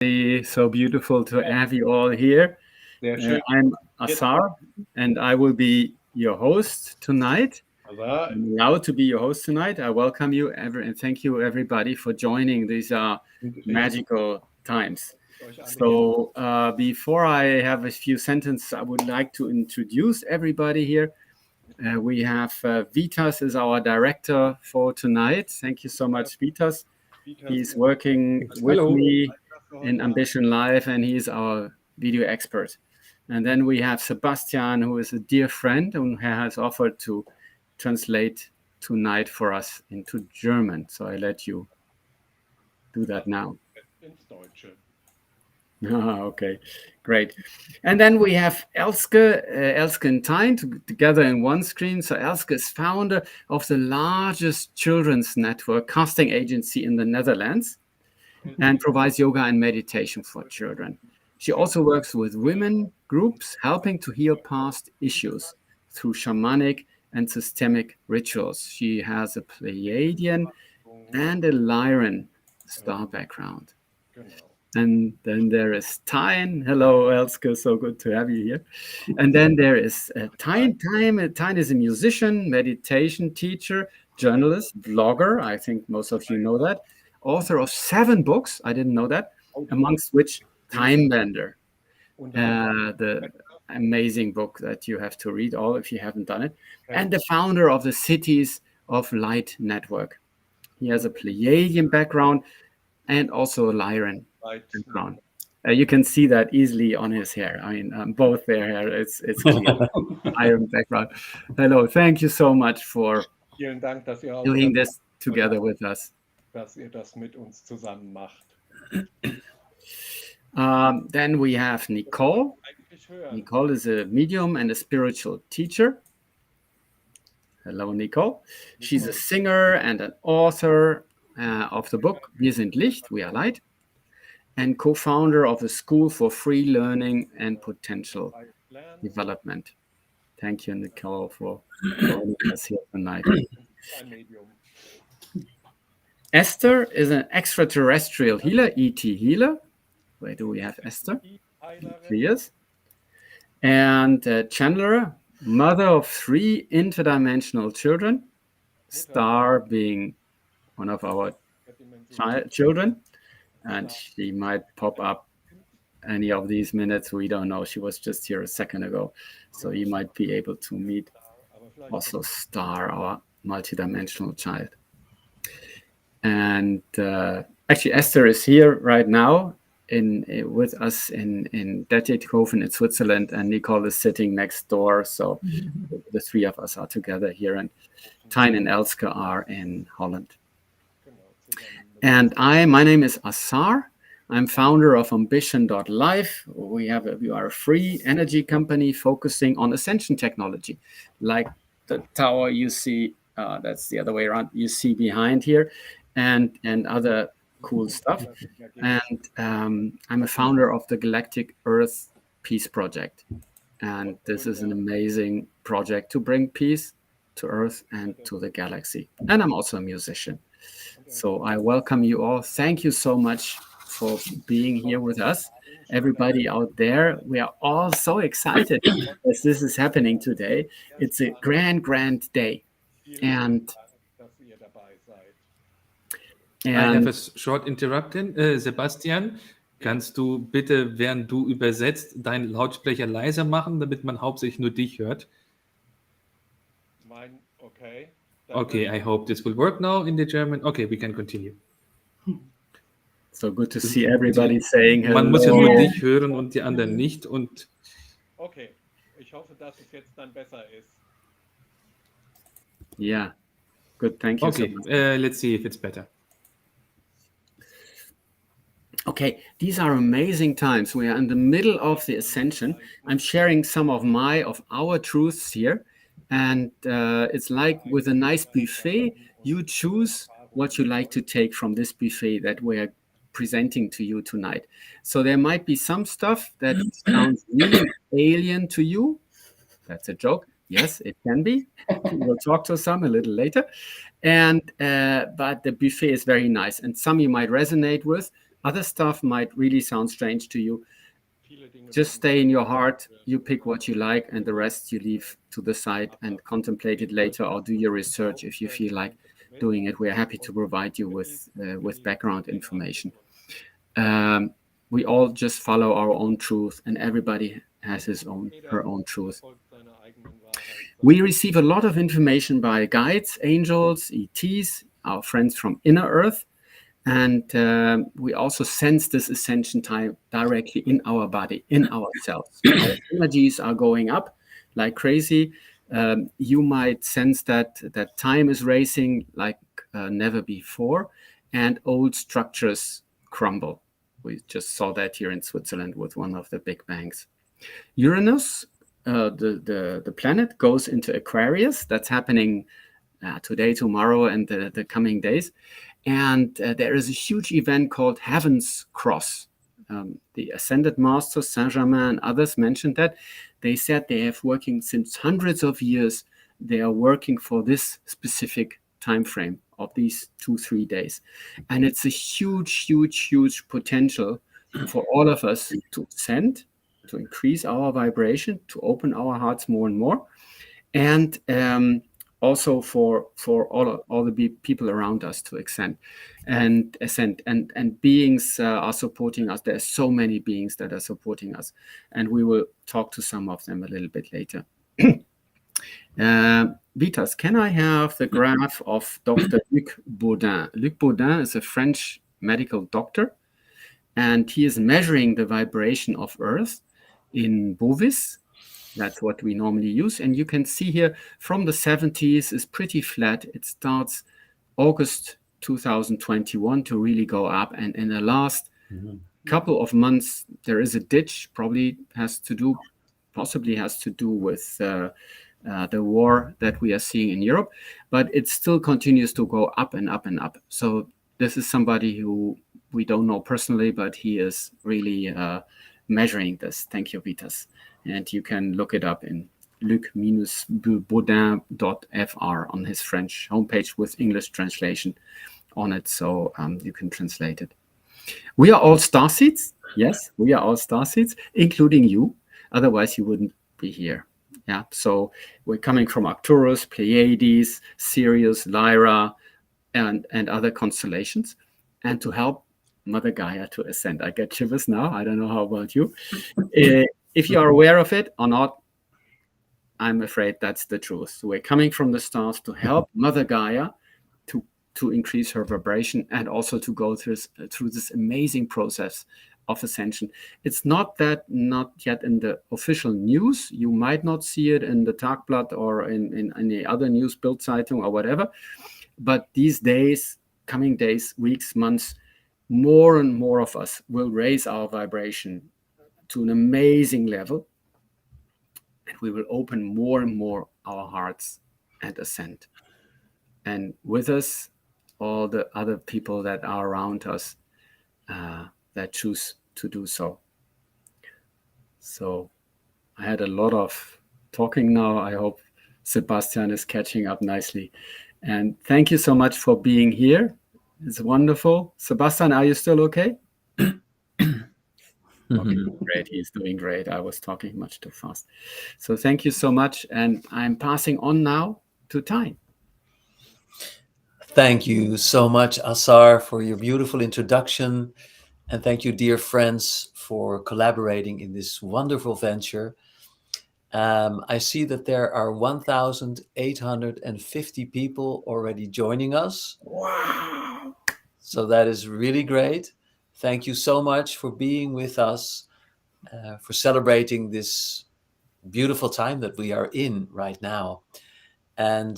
So beautiful to have you all here. Sehr schön. I'm Asar, and I will be your host tonight. Aber I'm allowed to be your host tonight. I welcome you, and thank you everybody for joining. These are magical times. So before I have a few sentences, I would like to introduce everybody here. We have Vitas is our director for tonight. Thank you so much, Vitas. He's working with Hello. me in Ambition Live, and he's our video expert. And then we have Sebastian, who is a dear friend and has offered to translate tonight for us into German. So I let you do that now. ins Deutsche. Okay, great. And then we have Elske and Tyne together in one screen. So Elske is founder of the largest children's network casting agency in the Netherlands and provides yoga and meditation for children. She also works with women groups helping to heal past issues through shamanic and systemic rituals. She has a Pleiadian and a Lyran star background. Genau. And then there is Tyne. Hello, Elske. So good to have you here. And then there is Tyne. Tyne is a musician, meditation teacher, journalist, blogger. I think most of you know that. Author of 7 books. I didn't know that. Amongst which Time Bender, the amazing book that you have to read all if you haven't done it. And the founder of the Cities of Light Network. He has a Pleiadian background and also a Lyran background. You can see that easily on his hair. I mean, both their hair, it's clear. Iron background. Hello, thank you so much for Vielen Dank, dass ihr auch doing this together with us. dass ihr das mit uns zusammen macht. Then we have Nicole. Eigentlich hören. Nicole is a medium and a spiritual teacher. Hello, Nicole. She's a singer and an author of the book Wir sind Licht, We Are Light, and co-founder of a school for free learning and potential development. Thank you, Nicole, for joining us here tonight. Ein Medium. Esther is an extraterrestrial healer, ET healer. Where do we have Esther? Yes. And Chandler, mother of 3 interdimensional children, Star being one of our children, and she might pop up any of these minutes. We don't know. She was just here a second ago, so you might be able to meet also Star, our multidimensional child. And actually, Esther is here right now with us in Dettichhofen in Switzerland, and Nicole is sitting next door. So the 3 of us are together here, and Tyne and Elske are in Holland. And my name is Asar. I'm founder of Ambition.live. We are a free energy company focusing on Ascension technology, like the tower you see. That's the other way around. You see behind here, and other cool stuff. And I'm a founder of the Galactic Earth Peace Project. And this is an amazing project to bring peace to Earth and to the galaxy. And I'm also a musician. So I welcome you all. Thank you so much for being here with us. Everybody out there, we are all so excited as this is happening today. It's a grand, grand day. And I have a short interruption. Sebastian, kannst du bitte, während du übersetzt, deinen Lautsprecher leiser machen, damit man hauptsächlich nur dich hört? Okay. Okay, I hope this will work now in the German. Okay, we can continue. So good to see everybody saying hello. Man muss ja nur dich hören und die anderen nicht. Und okay, ich hoffe, dass es jetzt dann besser ist. Yeah, good, thank you. Okay, let's see if it's better. Okay, these are amazing times. We are in the middle of the Ascension. I'm sharing some of our truths here. And it's like with a nice buffet, you choose what you like to take from this buffet that we're presenting to you tonight. So there might be some stuff that sounds really alien to you. That's a joke. Yes, it can be. We'll talk to some a little later. And but the buffet is very nice. And some you might resonate with, Other stuff might really sound strange to you. Just stay in your heart. You pick what you like, and the rest you leave to the side and contemplate it later, or do your research if you feel like doing it. We're happy to provide you with background information. We all just follow our own truth, and everybody has her own truth. We receive a lot of information by guides, angels, ETs, our friends from inner earth, and we also sense this ascension time directly in our body, in ourselves. Our energies are going up like crazy. You might sense that time is racing like never before, and old structures crumble. We just saw that here in Switzerland with one of the big bangs. Uranus, the planet, goes into Aquarius. That's happening today, tomorrow, and the coming days. And there is a huge event called Heaven's Cross. The Ascended Masters, Saint-Germain, and others mentioned that. They said they have working since hundreds of years. They are working for this specific time frame of these 2-3 days. And it's a huge, huge, huge potential for all of us to ascend, to increase our vibration, to open our hearts more and more. And also for all the people around us to ascend and beings are supporting us. There's so many beings that are supporting us, and we will talk to some of them a little bit later. Vitas, can I have the graph of Dr. Luc Baudin? Luc Baudin is a French medical doctor, and he is measuring the vibration of Earth in Bovis. That's what we normally use. And you can see here from the 70s is pretty flat. It starts August 2021 to really go up. And in the last couple of months, there is a ditch, possibly has to do with the war that we are seeing in Europe. But it still continues to go up and up and up. So this is somebody who we don't know personally, but he is really measuring this. Thank you, Vitas. And you can look it up in luc-baudin.fr on his French homepage with English translation on it, so you can translate it. We are all starseeds. Yes, we are all starseeds, including you. Otherwise, you wouldn't be here. Yeah, so we're coming from Arcturus, Pleiades, Sirius, Lyra, and other constellations. And to help Mother Gaia to ascend. I get shivers now. I don't know how about you. If you are aware of it or not, I'm afraid that's the truth. So we're coming from the stars to help Mother Gaia to increase her vibration and also to go through this amazing process of ascension. It's not yet in the official news. You might not see it in the Tagblatt or in any other news, Bild Zeitung or whatever. But these days, coming days, weeks, months, more and more of us will raise our vibration to an amazing level, and we will open more and more our hearts and ascend. And with us, all the other people that are around us that choose to do so. So I had a lot of talking now. I hope Sebastian is catching up nicely. And thank you so much for being here. It's wonderful. Sebastian, are you still okay? Okay, great. He's doing great. I was talking much too fast. So thank you so much. And I'm passing on now to Ty. Thank you so much, Asar, for your beautiful introduction. And thank you, dear friends, for collaborating in this wonderful venture. I see that there are 1,850 people already joining us. Wow. So that is really great. Thank you so much for being with us, for celebrating this beautiful time that we are in right now. And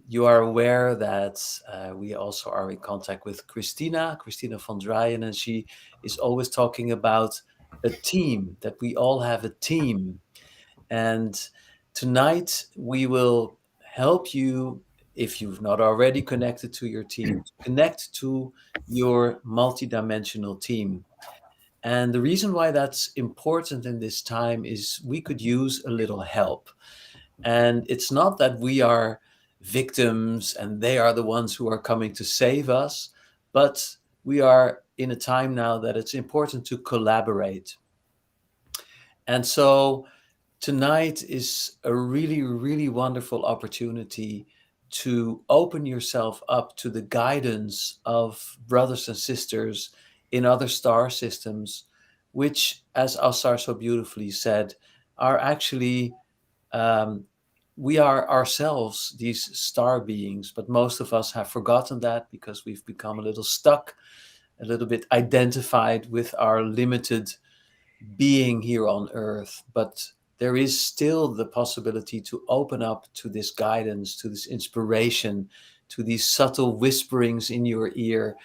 you are aware that we also are in contact with Christina von Draaien, and she is always talking about a team, that we all have a team. And tonight we will help you, if you've not already connected to your team, to connect to your multidimensional team. And the reason why that's important in this time is we could use a little help. And it's not that we are victims and they are the ones who are coming to save us, but we are in a time now that it's important to collaborate. And so tonight is a really, really wonderful opportunity to open yourself up to the guidance of brothers and sisters in other star systems, which, as Asar so beautifully said, are actually, we are ourselves these star beings, but most of us have forgotten that because we've become a little stuck, a little bit identified with our limited being here on earth. But there is still the possibility to open up to this guidance, to this inspiration, to these subtle whisperings in your ear.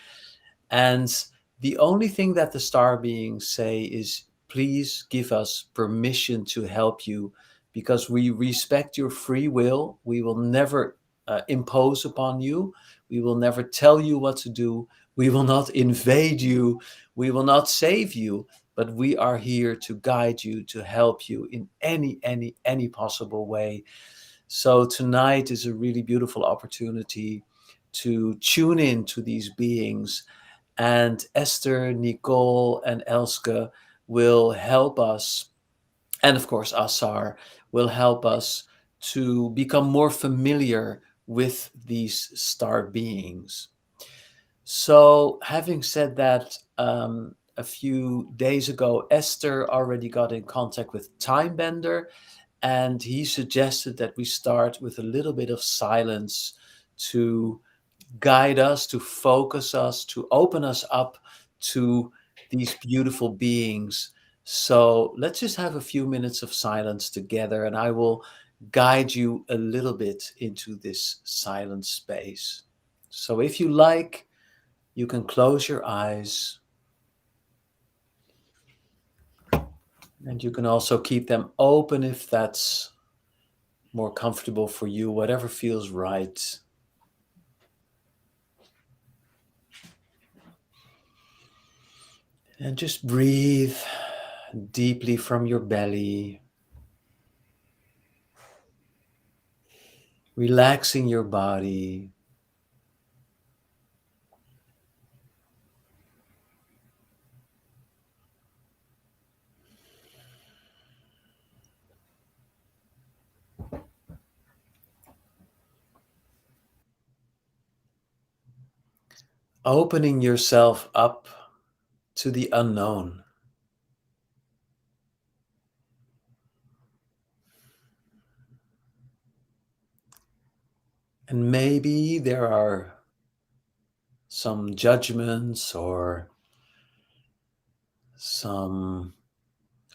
And the only thing that the star beings say is, please give us permission to help you, because we respect your free will. We will never impose upon you. We will never tell you what to do. We will not invade you. We will not save you. But we are here to guide you, to help you in any possible way. So tonight is a really beautiful opportunity to tune in to these beings. And Esther, Nicole, and Elske will help us, and of course Asar will help us to become more familiar with these star beings. So having said that, a few days ago, Esther already got in contact with Timebender, and he suggested that we start with a little bit of silence to guide us, to focus us, to open us up to these beautiful beings. So let's just have a few minutes of silence together, and I will guide you a little bit into this silent space. So if you like, you can close your eyes, and you can also keep them open if that's more comfortable for you, whatever feels right. And just breathe deeply from your belly, relaxing your body. Opening yourself up to the unknown. And maybe there are some judgments or some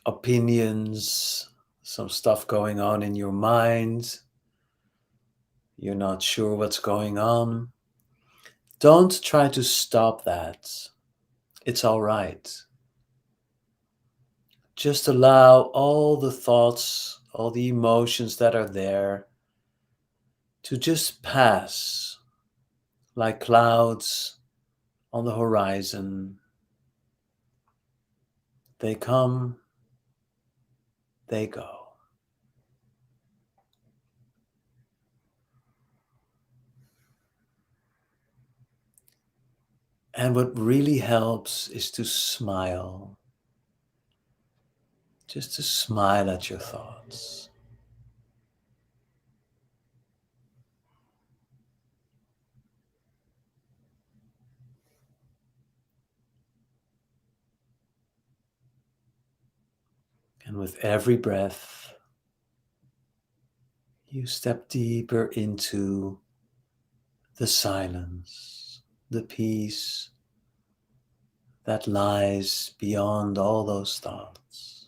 opinions, some stuff going on in your mind. You're not sure what's going on. Don't try to stop that. It's all right. Just allow all the thoughts, all the emotions that are there to just pass like clouds on the horizon. They come, they go. And what really helps is to smile. Just to smile at your thoughts. And with every breath, you step deeper into the silence, the peace that lies beyond all those thoughts.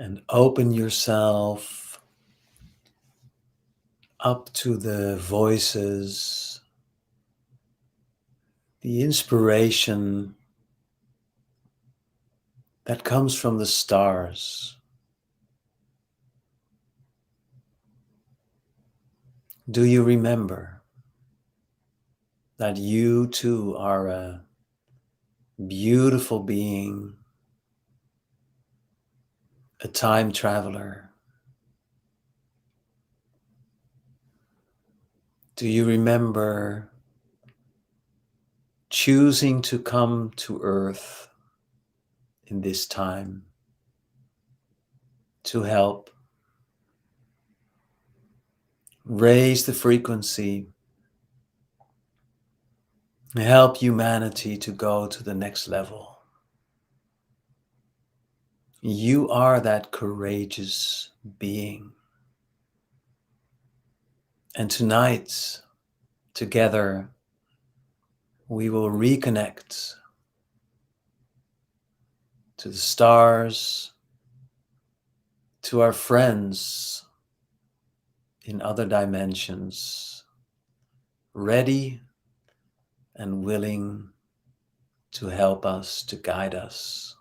and open yourself up to the voices, the inspiration that comes from the stars. Do you remember that you too are a beautiful being, a time traveler? Do you remember choosing to come to Earth in this time to help raise the frequency, help humanity to go to the next level? You are that courageous being. And tonight, together, we will reconnect to the stars, to our friends in other dimensions, ready and willing to help us, to guide us.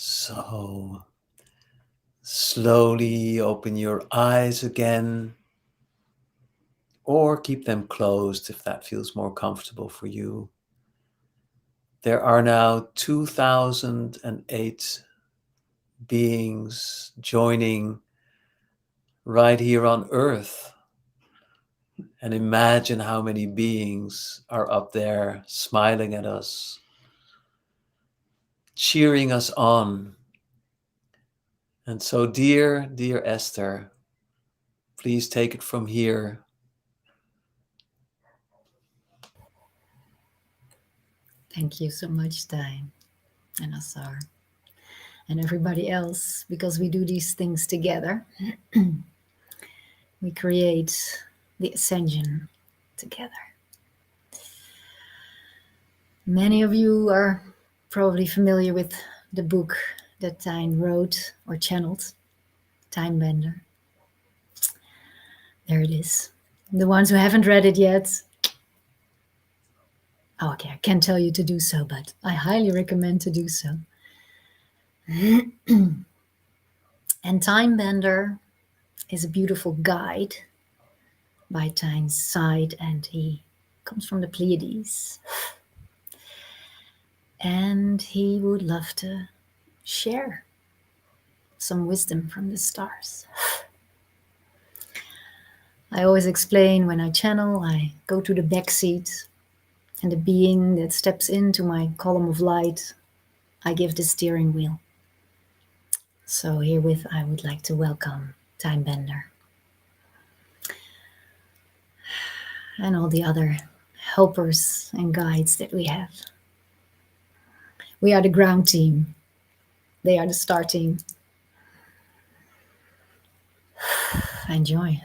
So slowly open your eyes again, or keep them closed if that feels more comfortable for you. There are now 2008 beings joining right here on Earth. And imagine how many beings are up there smiling at us, cheering us on. And so, dear Esther, please take it from here. Thank you so much, Stein and Asar, and everybody else, because we do these things together. We create the Ascension together. Many of you are probably familiar with the book that Stein wrote or channeled, Time Bender. There it is. The ones who haven't read it yet, okay, I can't tell you to do so, but I highly recommend to do so. And Time Bender is a beautiful guide by Stein's side, and he comes from the Pleiades. And he would love to share some wisdom from the stars. I always explain when I channel, I go to the back seat, and the being that steps into my column of light, I give the steering wheel. So herewith I would like to welcome Time Bender and all the other helpers and guides that we have. We are the ground team. They are the star team. Enjoy.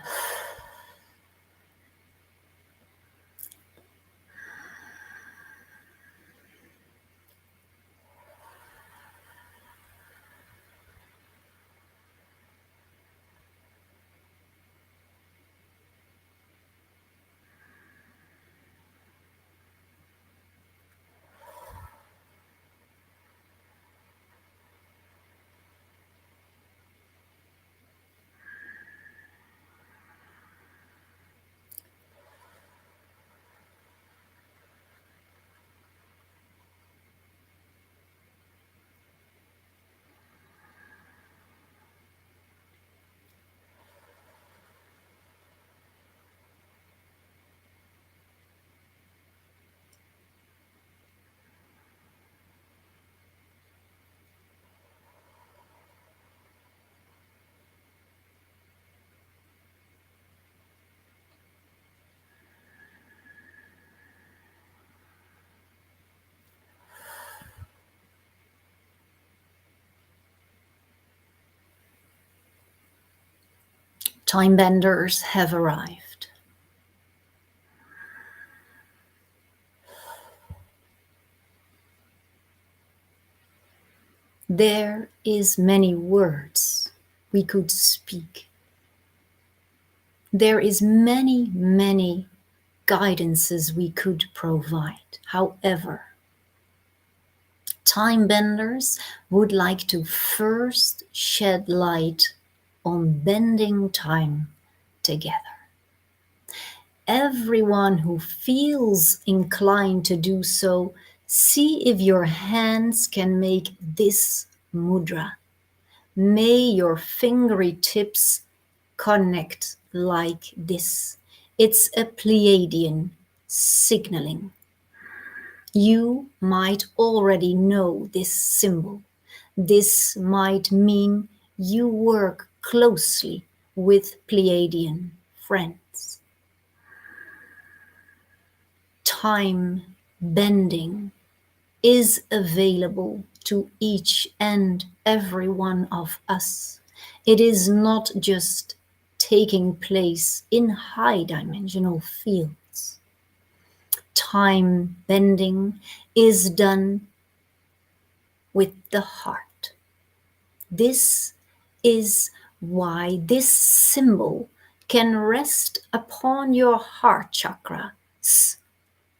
Time benders have arrived. There is many words we could speak. There is many guidances we could provide. However, time benders would like to first shed light on bending time together. Everyone who feels inclined to do so, see if your hands can make this mudra. May your fingertips connect like this. It's a Pleiadian signaling. You might already know this symbol. This might mean you work closely with Pleiadian friends. Time bending is available to each and every one of us. It is not just taking place in high dimensional fields. Time bending is done with the heart. This is why this symbol can rest upon your heart chakras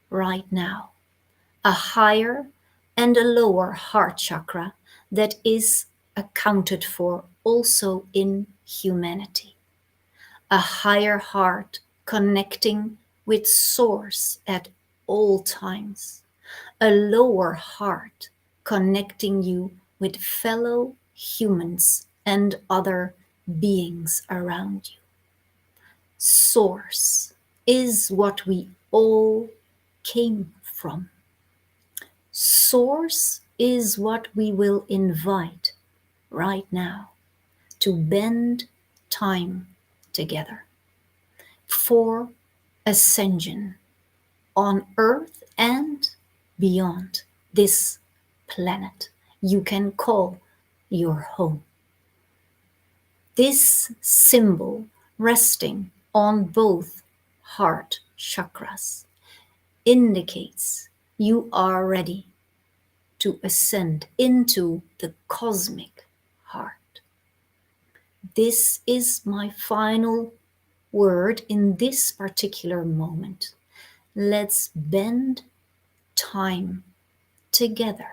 right now. A higher and a lower heart chakra that is accounted for also in humanity. A higher heart connecting with Source at all times. A lower heart connecting you with fellow humans and other beings around you. Source is what we all came from. Source is what we will invite right now to bend time together for ascension on Earth and beyond this planet you can call your home. This symbol resting on both heart chakras indicates you are ready to ascend into the cosmic heart. This is my final word in this particular moment. Let's bend time together.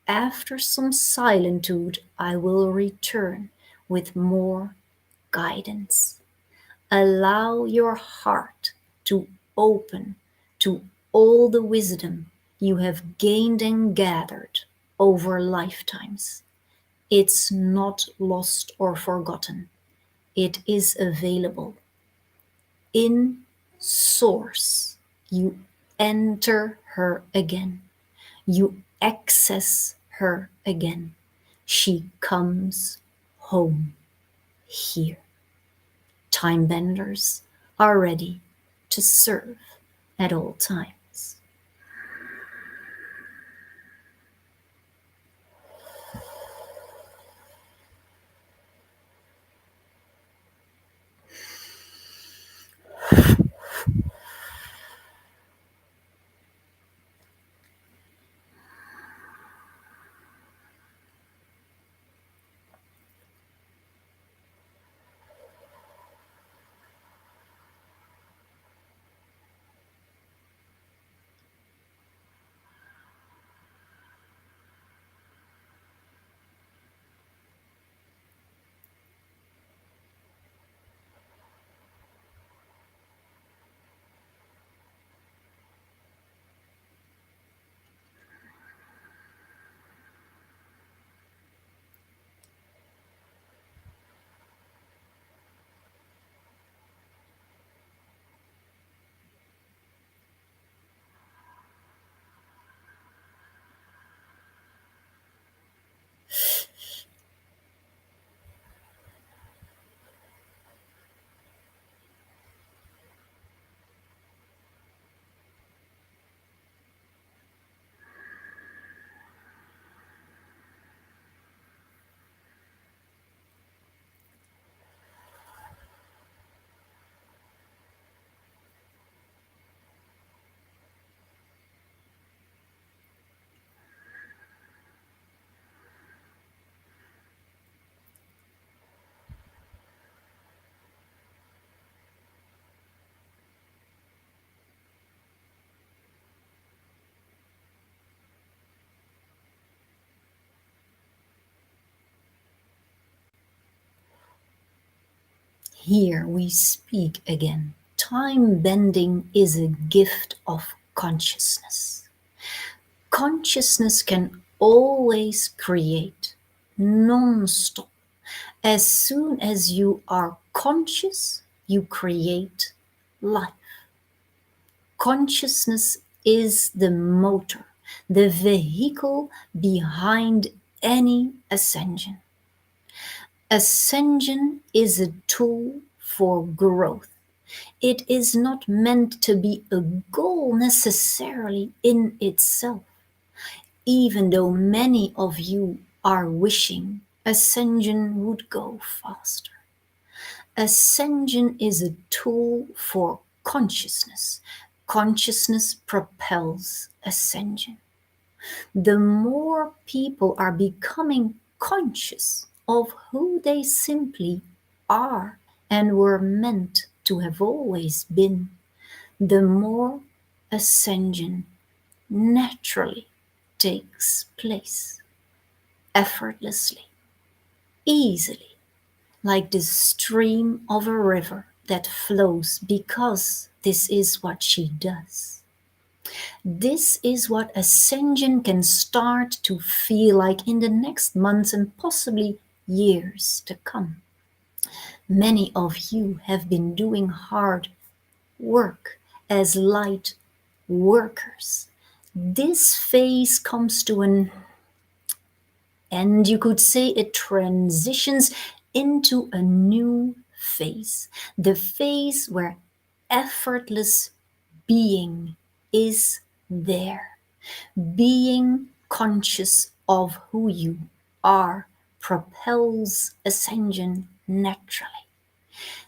After some silitude, I will return with more guidance. Allow your heart to open to all the wisdom you have gained and gathered over lifetimes. It's not lost or forgotten. It is available. In Source, you enter her again. You access her again. She comes home here. Time benders are ready to serve at all times. Here we speak again. Time bending is a gift of consciousness. Consciousness can always create, non-stop. As soon as you are conscious, you create life. Consciousness is the motor, the vehicle behind any ascension. Ascension is a tool for growth. It is not meant to be a goal necessarily in itself, even though many of you are wishing ascension would go faster. Ascension is a tool for consciousness. Consciousness propels ascension. The more people are becoming conscious of who they simply are and were meant to have always been, the more ascension naturally takes place, effortlessly, easily, like the stream of a river that flows because this is what she does. This is what ascension can start to feel like in the next months and possibly years to come. Many of you have been doing hard work as light workers. This phase comes to an end, you could say it transitions into a new phase, the phase where effortless being is there. Being conscious of who you are propels ascension naturally.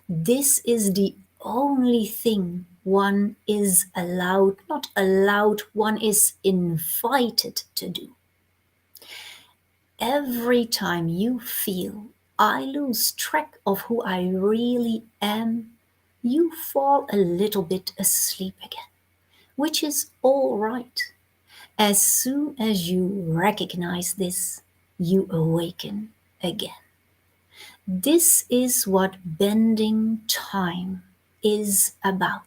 This is the only thing one is allowed, not allowed, one is invited to do. Every time you feel I lose track of who I really am, you fall a little bit asleep again, which is all right. As soon as you recognize this, you awaken again. This is what bending time is about.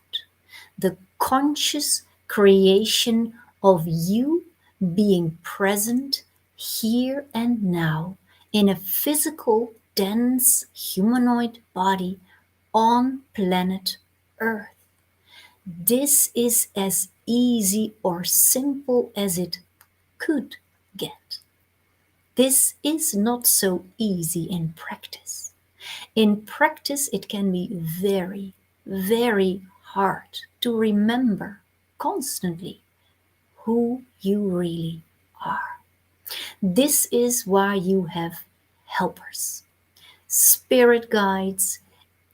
The conscious creation of you being present here and now in a physical, dense humanoid body on planet Earth. This is as easy or simple as it could get. This is not so easy in practice. In practice, it can be very, very hard to remember constantly who you really are. This is why you have helpers, spirit guides,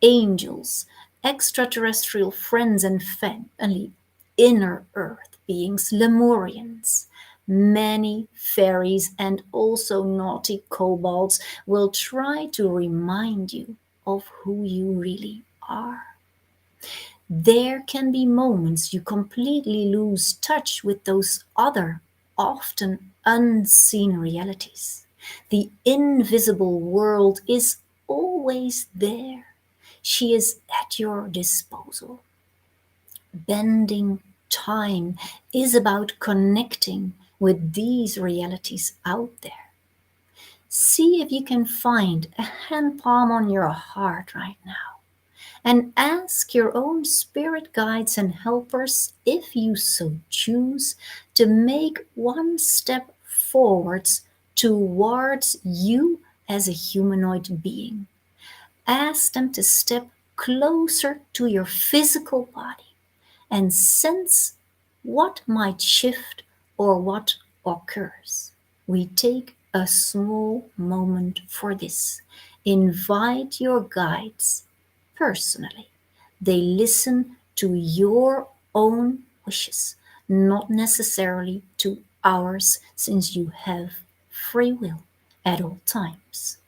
angels, extraterrestrial friends and family, inner earth beings, Lemurians. Many fairies and also naughty kobolds will try to remind you of who you really are. There can be moments you completely lose touch with those other, often unseen realities. The invisible world is always there. She is at your disposal. Bending time is about connecting with these realities out there. See if you can find a hand palm on your heart right now and ask your own spirit guides and helpers, if you so choose, to make one step forwards towards you as a humanoid being. Ask them to step closer to your physical body and sense what might shift or what occurs. We take a small moment for this. Invite your guides personally. They listen to your own wishes, not necessarily to ours, since you have free will at all times.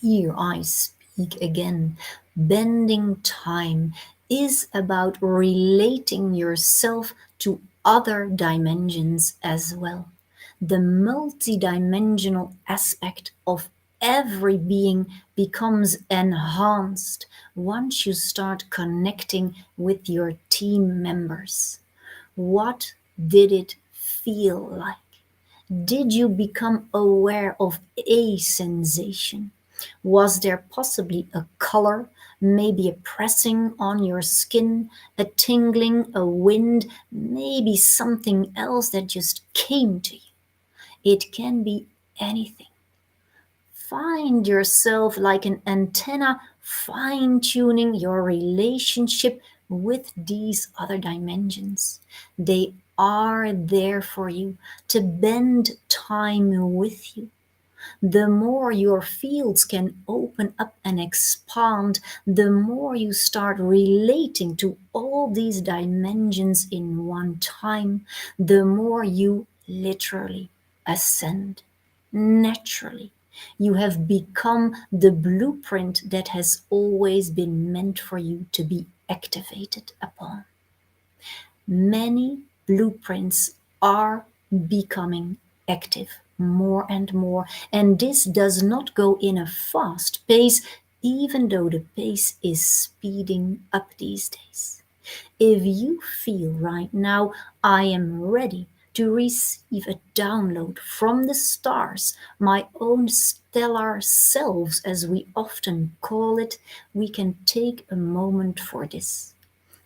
Here I speak again. Bending time is about relating yourself to other dimensions as well. The multidimensional aspect of every being becomes enhanced once you start connecting with your team members. What did it feel like? Did you become aware of a sensation? Was there possibly a color, maybe a pressing on your skin, a tingling, a wind, maybe something else that just came to you? It can be anything. Find yourself like an antenna fine tuning your relationship with these other dimensions. They are there for you to bend time with you. The more your fields can open up and expand, the more you start relating to all these dimensions in one time, the more you literally ascend naturally. You have become the blueprint that has always been meant for you to be activated upon. Many blueprints are becoming active more and more, and this does not go in a fast pace, even though the pace is speeding up these days. If you feel right now, I am ready to receive a download from the stars, my own stellar selves, as we often call it, we can take a moment for this.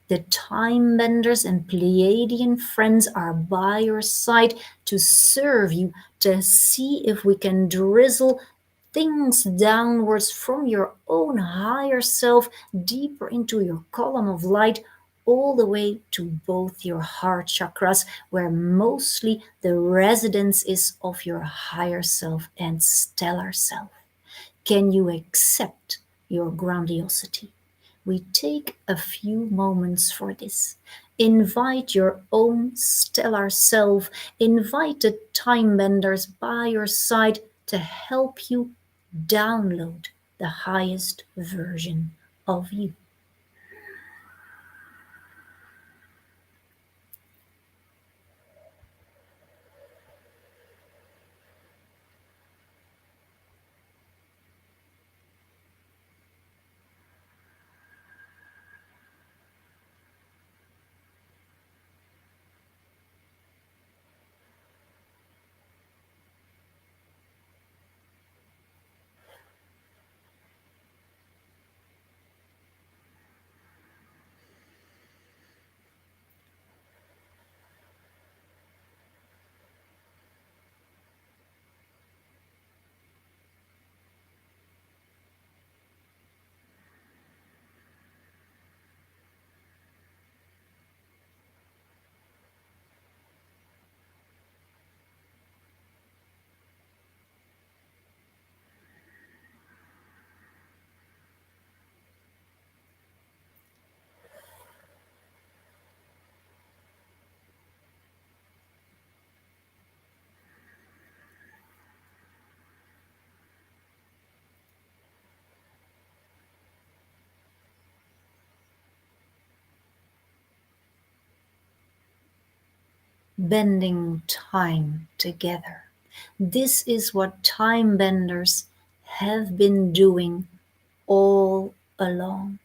The time benders and Pleiadian friends are by your side to serve you, to see if we can drizzle things downwards from your own higher self deeper into your column of light, all the way to both your heart chakras, where mostly the residence is of your higher self and stellar self. Can you accept your grandiosity? We take a few moments for this. Invite your own stellar self, invite the time benders by your side to help you download the highest version of you. Bending time together. This is what time benders have been doing all along.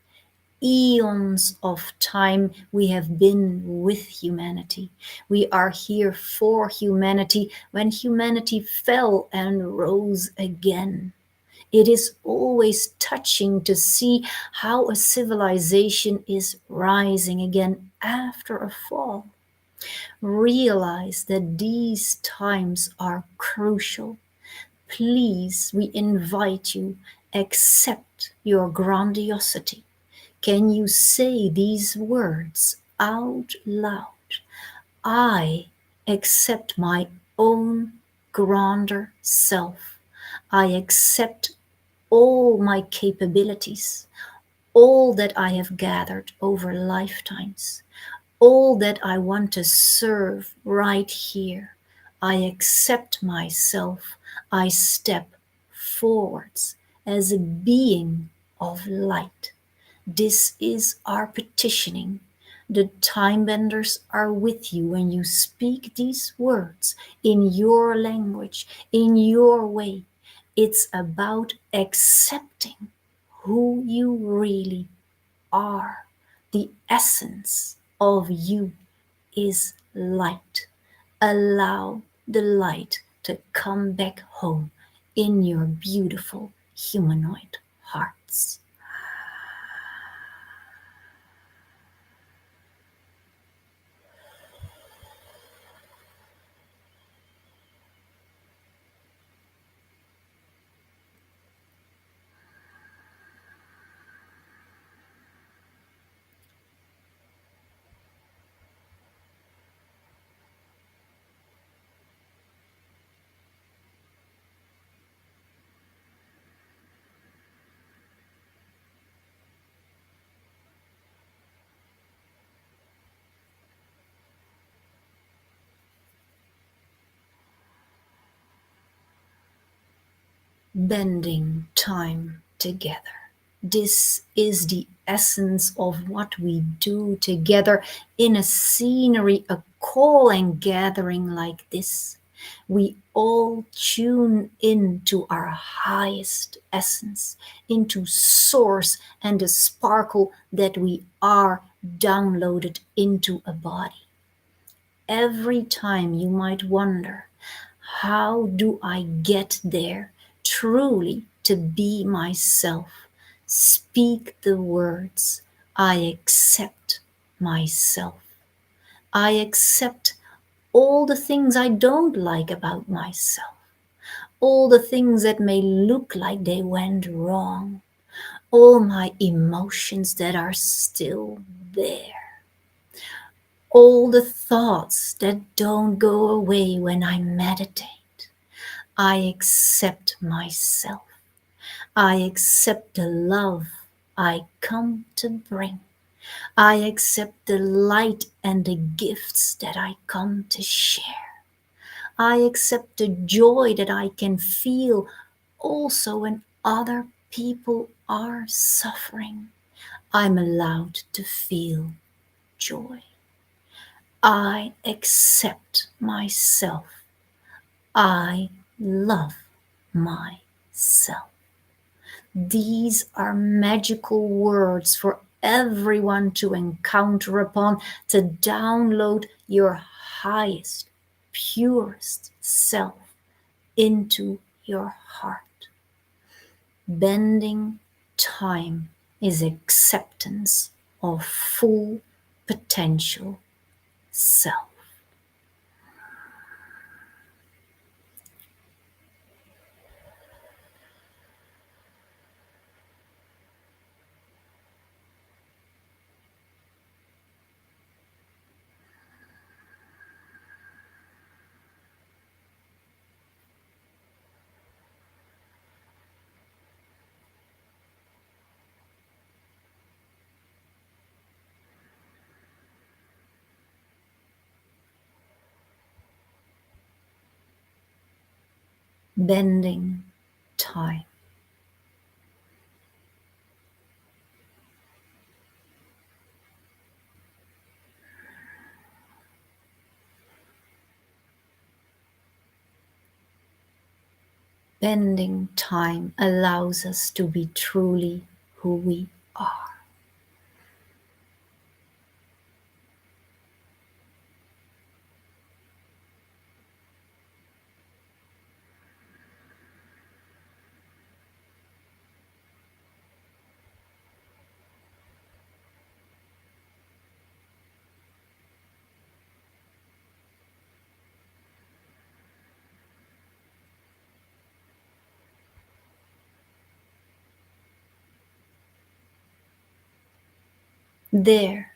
Eons of time we have been with humanity. We are here for humanity when humanity fell and rose again. It is always touching to see how a civilization is rising again after a fall. Realize that these times are crucial. Please, we invite you, accept your grandiosity. Can you say these words out loud? I accept my own grander self. I accept all my capabilities, all that I have gathered over lifetimes, all that I want to serve right here. I accept myself. I step forwards as a being of light. This is our petitioning. The time benders are with you when you speak these words in your language, in your way. It's about accepting who you really are. The essence of you is light. Allow the light to come back home in your beautiful humanoid hearts. Bending time together. This is the essence of what we do together in a scenery, a call and gathering like this. We all tune into our highest essence, into source and the sparkle that we are downloaded into a body. Every time you might wonder, how do I get there truly to be myself? Speak the words, I accept myself. I accept all the things I don't like about myself, all the things that may look like they went wrong, all my emotions that are still there, all the thoughts that don't go away when I meditate. I accept myself. I accept the love I come to bring. I accept the light and the gifts that I come to share. I accept the joy that I can feel also when other people are suffering. I'm allowed to feel joy. I accept myself. I love myself. These are magical words for everyone to encounter upon, to download your highest, purest self into your heart. Bending time is acceptance of full potential self. Bending time. Bending time allows us to be truly who we are. There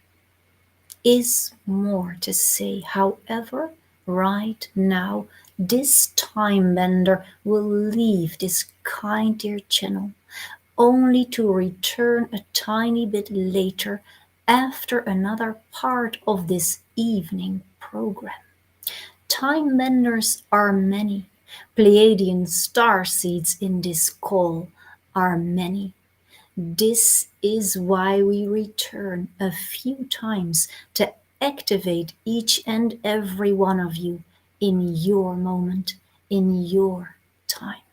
is more to say. However, right now, this time bender will leave this kind dear channel only to return a tiny bit later after another part of this evening program. Time benders are many, Pleiadian star seeds in this call. are many. This is why we return a few times to activate each and every one of you in your moment, in your time.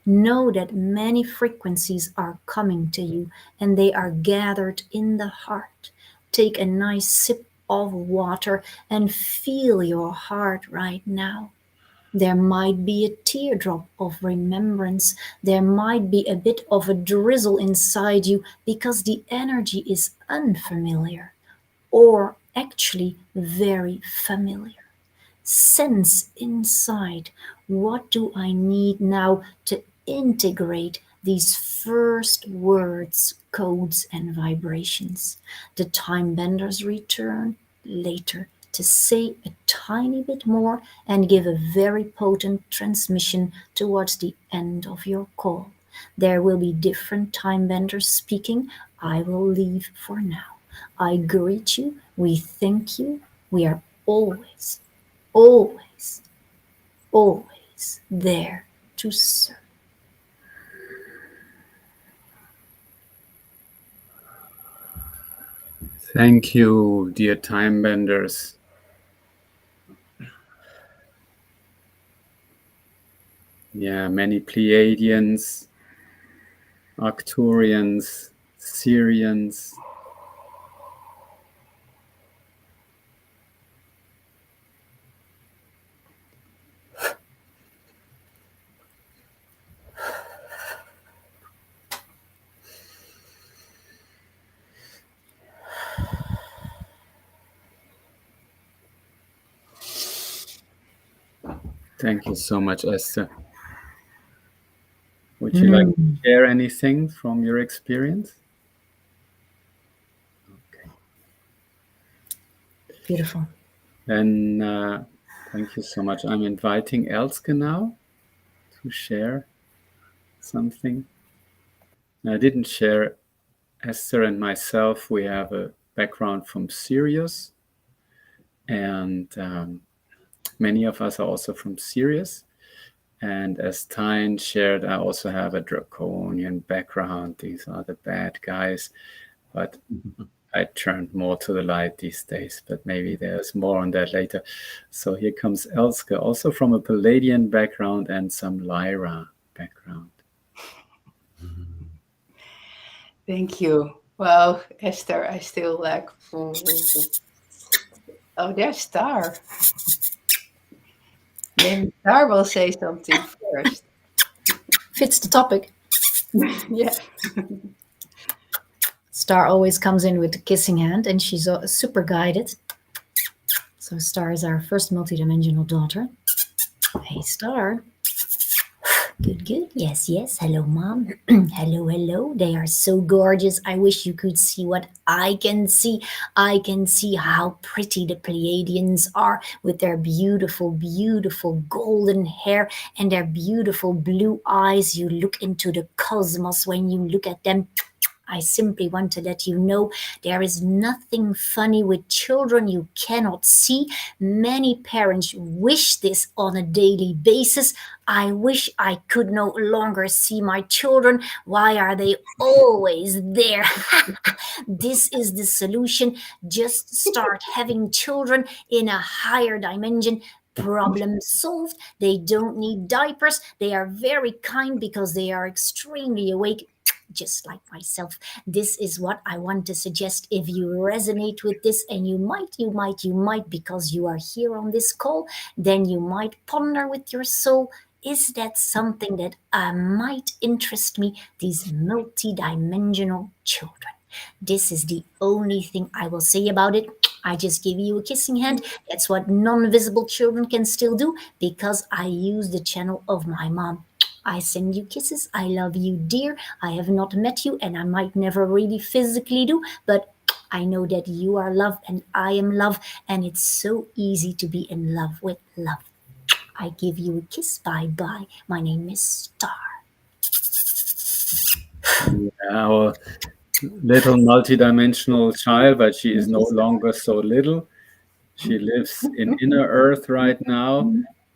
Know that many frequencies are coming to you and they are gathered in the heart. Take a nice sip of water and feel your heart right now. There might be a teardrop of remembrance. There might be a bit of a drizzle inside you because the energy is unfamiliar or actually very familiar. Sense inside, what do I need now to integrate these first words, codes, and vibrations? The time benders return later to say a tiny bit more and give a very potent transmission towards the end of your call. There will be different time benders speaking. I will leave for now. I greet you. We thank you. We are always, always, always there to serve. Thank you, dear time benders. Yeah, many Pleiadians, Arcturians, Syrians. Thank you so much, Esther. Would you like to share anything from your experience? Okay. Beautiful. Then thank you so much. I'm inviting Elske now to share something. I didn't share Esther and myself. We have a background from Sirius, and many of us are also from Sirius. And as Tyne shared, I also have a draconian background. These are the bad guys, but I turned more to the light these days, but maybe there's more on that later. So here comes Elske, also from a Palladian background and some Lyra background. Thank you. Well, Esther, I still like... Oh, there's Star. Maybe Star will say something first. Fits the topic. Yeah. Star always comes in with the kissing hand, and she's super guided. So Star is our first multidimensional daughter. Hey, Star. Good, good. Yes, yes. Hello, Mom. Hello, hello. They are so gorgeous. I wish you could see what I can see. I can see how pretty the Pleiadians are with their beautiful, beautiful golden hair and their beautiful blue eyes. You look into the cosmos when you look at them. I simply want to let you know there is nothing funny with children you cannot see. Many parents wish this on a daily basis. I wish I could no longer see my children. Why are they always there? This is the solution. Just start having children in a higher dimension. Problem solved. They don't need diapers. They are very kind because they are extremely awake, just like myself. This is what I want to suggest. If you resonate with this, and you might, because you are here on this call, then you might ponder with your soul, is that something that might interest me? These multi-dimensional children. This is the only thing I will say about it. I just give you a kissing hand. That's what non-visible children can still do, because I use the channel of my mom. I send you kisses. I love you, dear. I have not met you, and I might never really physically do, but I know that you are love and I am love, and it's so easy to be in love with love. I give you a kiss. Bye-bye. My name is Star. Our little multidimensional child, but she is no longer so little. She lives in inner earth right now,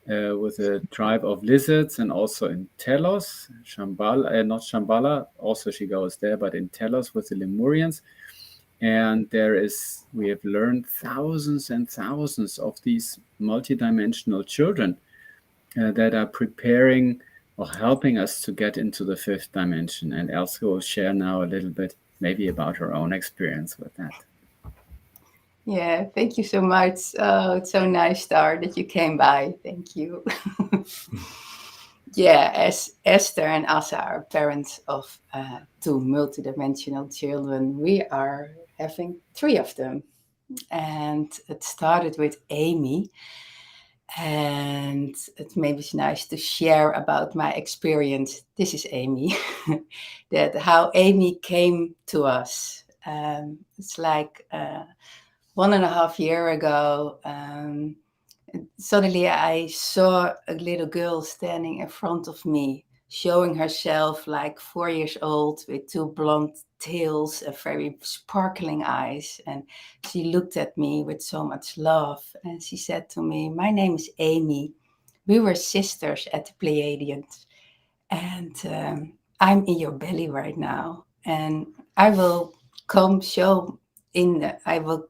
with a tribe of lizards, and also in Telos, Shambhala, not Shambhala, also she goes there, but in Telos with the Lemurians. And we have learned thousands and thousands of these multidimensional children that are preparing or helping us to get into the fifth dimension. And Elske will share now a little bit maybe about her own experience with that. Yeah, thank you so much. Oh, it's so nice, Star, that you came by. Thank you. Yeah, as Esther and Asa are parents of 2 multidimensional children, we are having 3 of them. And it started with Amy. And it maybe is nice to share about my experience. This is Amy. That how Amy came to us. It's like 1.5 years ago. Suddenly I saw a little girl standing in front of me, showing herself like 4 years old with 2 blonde tails and very sparkling eyes. And she looked at me with so much love. And she said to me, "My name is Amy. We were sisters at the Pleiadians. And I'm in your belly right now. And I will come show I will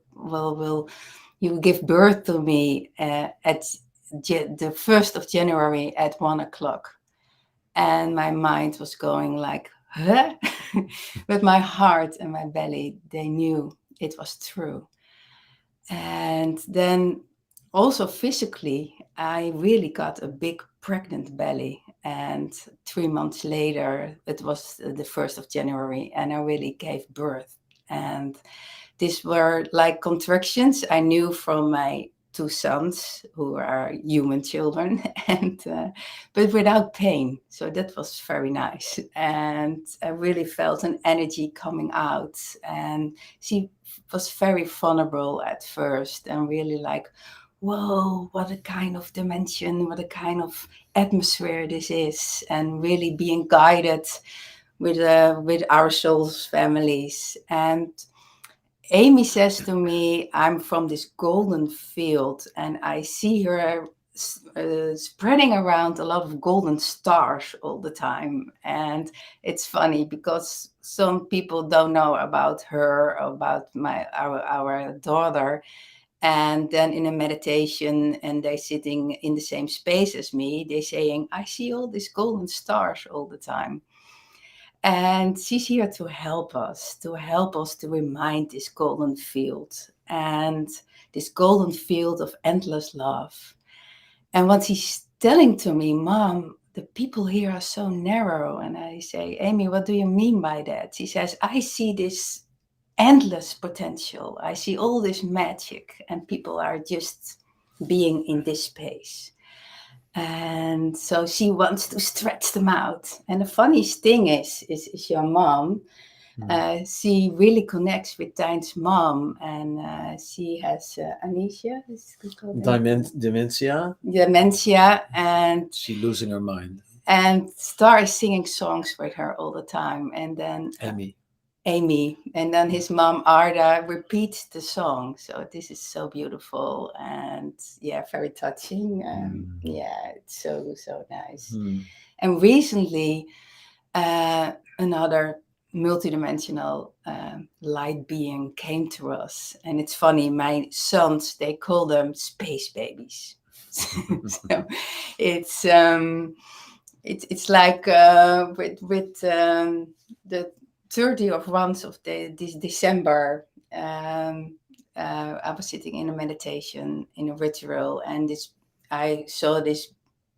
you will give birth to me at the 1st of January at 1:00. And my mind was going like, huh? But my heart and my belly, they knew it was true. And then also physically, I really got a big pregnant belly. And 3 months later, it was the 1st of January, and I really gave birth. And these were like contractions I knew from my 2 sons, who are human children, and but without pain. So that was very nice. And I really felt an energy coming out. And she was very vulnerable at first, and really like, whoa, what a kind of dimension, what a kind of atmosphere this is, and really being guided with our souls families. And Amy says to me, I'm from this golden field, and I see her spreading around a lot of golden stars all the time. And it's funny because some people don't know about her, about our daughter. And then in a meditation, and they're sitting in the same space as me, they're saying, I see all these golden stars all the time. And she's here to help us to remind this golden field, and this golden field of endless love. And what she's telling to me, Mom, the people here are so narrow. And I say, Amy, what do you mean by that? She says, I see this endless potential. I see all this magic, and people are just being in this space. And so she wants to stretch them out. And the funniest thing is your mom. She really connects with Tijn's mom, and she has amnesia. Dementia. Dementia, and She's losing her mind. And Star is singing songs with her all the time. And then Amy, and then his mom Arda repeats the song. So this is so beautiful, and yeah, very touching. Yeah, it's so nice. And recently, another multidimensional light being came to us, and it's funny. My sons, they call them space babies. So it's like with the 30 of once of this December, I was sitting in a meditation, in a ritual, and I saw this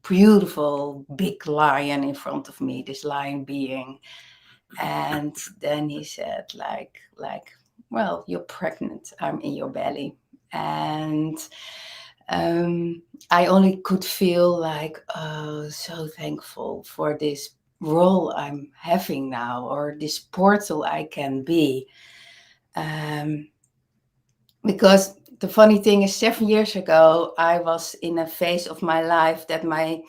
beautiful big lion in front of me, this lion being. And then he said, like, well, you're pregnant, I'm in your belly. And I only could feel like, oh, so thankful for this role I'm having now, or this portal I can be. Because the funny thing is, 7 years ago, I was in a phase of my life that my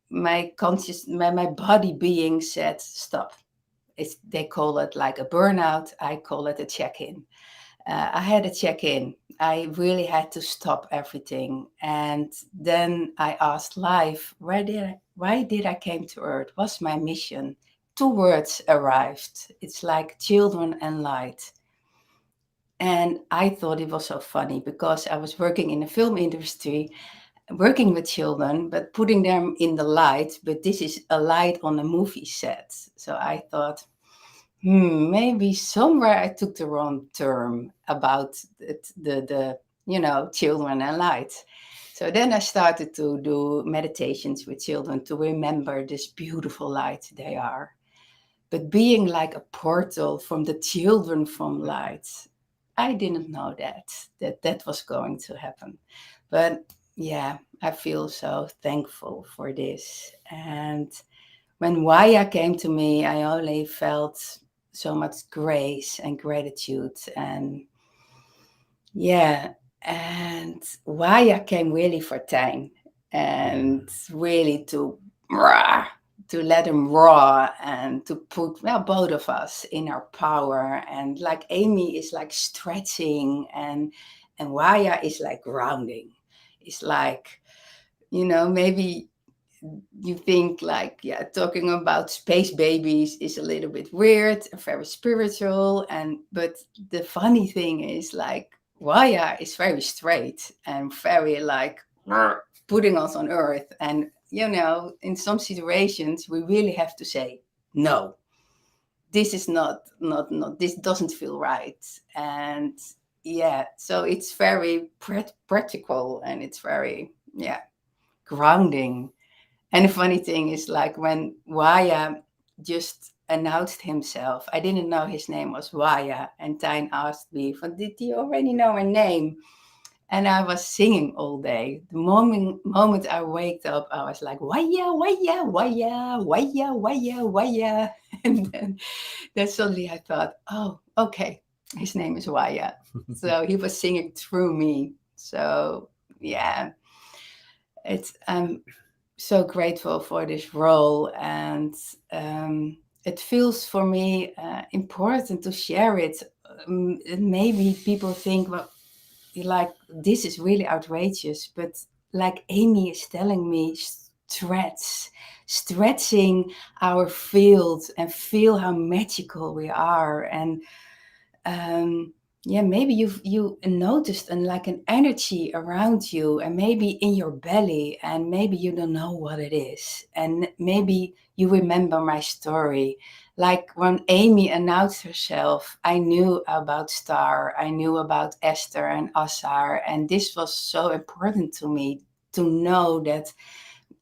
body being said, stop. They call it like a burnout. I call it a check-in. I had a check-in. I really had to stop everything. And then I asked life, why did I came to Earth? What's my mission? 2 words arrived. It's like children and light. And I thought it was so funny because I was working in the film industry, working with children, but putting them in the light. But this is a light on a movie set. So I thought, maybe somewhere I took the wrong term about the children and light. So then I started to do meditations with children to remember this beautiful light they are. But being like a portal from the children from light, I didn't know that was going to happen. But yeah, I feel so thankful for this. And when Waya came to me, I only felt so much grace and gratitude. And yeah, and Waya came really for Tijn and really to let him raw and to put both of us in our power. And like Amy is like stretching and Waya is like grounding. It's like, maybe you think like, talking about space babies is a little bit weird, very spiritual. But the funny thing is like, Waya is very straight and very like putting us on Earth. And, in some situations, we really have to say, no, this is not, this doesn't feel right. And so it's very practical and it's very, grounding. And the funny thing is like when Waya just announced himself, I didn't know his name was Waya. And Tijn asked me, did you already know her name? And I was singing all day. The moment I waked up, I was like, Waya, Waya, Waya, Waya, Waya, Waya. And then suddenly I thought, oh, okay, his name is Waya. So he was singing through me. So yeah, I'm so grateful for this role. And it feels for me important to share it. Maybe people think, well, like this is really outrageous, but like Amy is telling me, stretching our field and feel how magical we are. And maybe you noticed like an energy around you and maybe in your belly, and maybe you don't know what it is. And maybe you remember my story. Like when Amy announced herself, I knew about Star, I knew about Esther and Assar, and this was so important to me to know that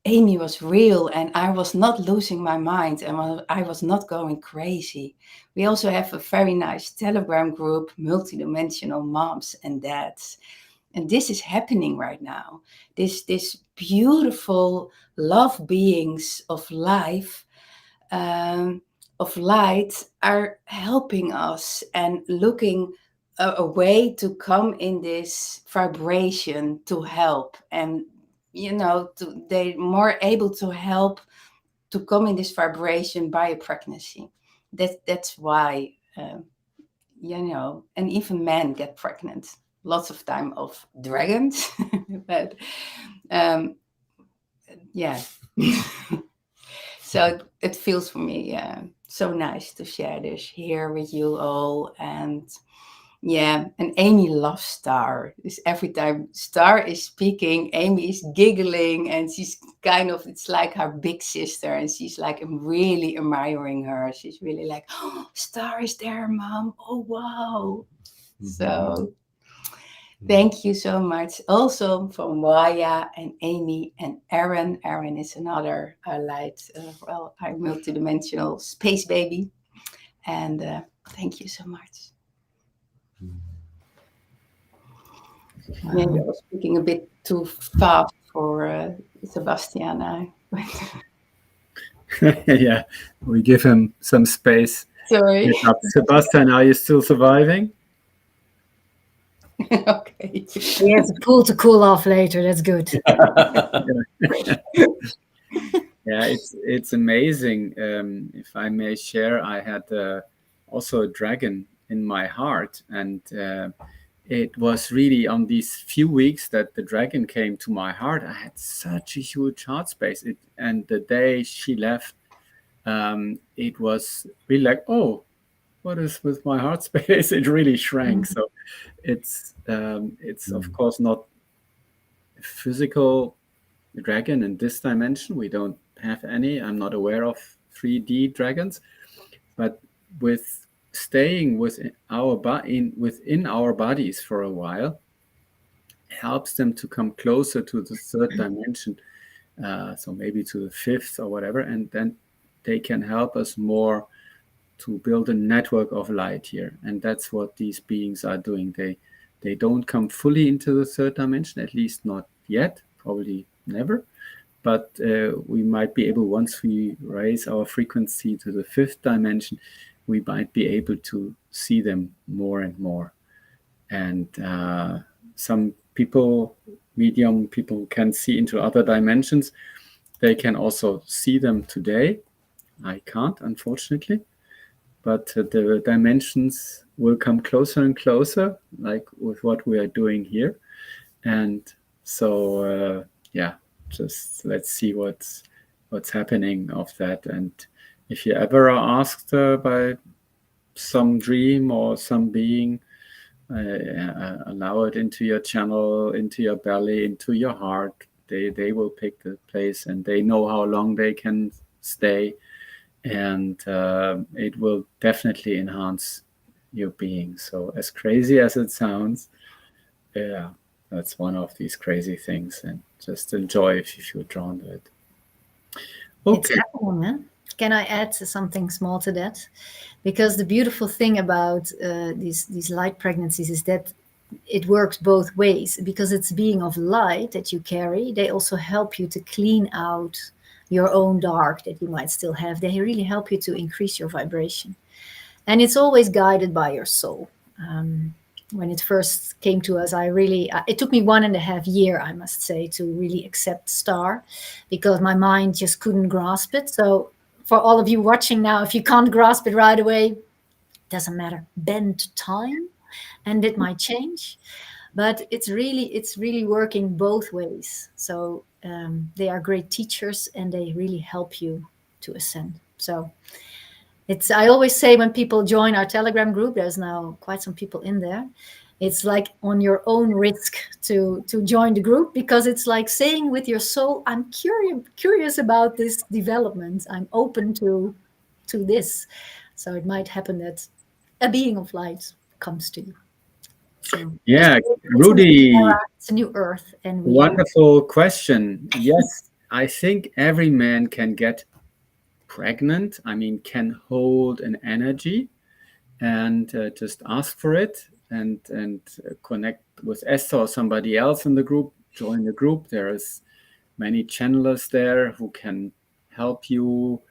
Amy was real and I was not losing my mind and I was not going crazy. We also have a very nice Telegram group, Multidimensional Moms and Dads. And this is happening right now. This beautiful love beings of life, of light, are helping us and looking a way to come in this vibration to help. And they're more able to help to come in this vibration by a pregnancy. That's why, and even men get pregnant. Lots of time of dragons, but so it feels for me so nice to share this here with you all. And and Amy loves Star. Every time Star is speaking, Amy is giggling and she's it's like her big sister. And she's like really admiring her. She's really like, oh, Star is there, Mom. Oh, wow. Mm-hmm. So thank you so much. Also from Waya and Amy and Aaron. Aaron is another light, our multidimensional space baby. And thank you so much. Maybe I was speaking a bit too fast for Sebastian. Yeah, we give him some space. Sorry. Sebastian, are you still surviving? Okay. We have the pool to cool off later. That's good. Yeah, it's amazing. If I may share, I had also a dragon in my heart. And it was really on these few weeks that the dragon came to my heart. I had such a huge heart space. And the day she left, it was really like, oh, what is with my heart space? It really shrank. So it's of course not a physical dragon in this dimension. We don't have any. I'm not aware of 3D dragons, but with staying within our bodies for a while helps them to come closer to the third dimension, so maybe to the fifth or whatever, and then they can help us more to build a network of light here. And that's what these beings are doing. They don't come fully into the third dimension, at least not yet, probably never, but we might be able, once we raise our frequency to the fifth dimension, we might be able to see them more and more. And some people, medium people, can see into other dimensions. They can also see them today. I can't, unfortunately, but the dimensions will come closer and closer, like with what we are doing here. And so, just let's see what's happening of that. And if you ever are asked by some dream or some being, allow it into your channel, into your belly, into your heart. They will pick the place, and they know how long they can stay, and it will definitely enhance your being. So as crazy as it sounds, yeah, that's one of these crazy things, and just enjoy if you feel drawn to it. Okay. It's happening, huh? Can I add something small to that? Because the beautiful thing about these light pregnancies is that it works both ways. Because it's being of light that you carry, they also help you to clean out your own dark that you might still have. They really help you to increase your vibration. And it's always guided by your soul. When it first came to us, it took me 1.5 years, I must say, to really accept star, because my mind just couldn't grasp it. So for all of you watching now, if you can't grasp it right away, doesn't matter. Bend time, and it might change. But it's really working both ways. So they are great teachers, and they really help you to ascend. So I always say, when people join our Telegram group, there's now quite some people in there, it's like on your own risk to join the group, because it's like saying with your soul, I'm curious about this development. I'm open to this. So it might happen that a being of light comes to you. So yeah, Rudy, it's a new earth, and wonderful question. Yes, I think every man can get pregnant. I mean, can hold an energy and just ask for it, and connect with Esther or somebody else in the group. Join the group. There is many channelers there who can help you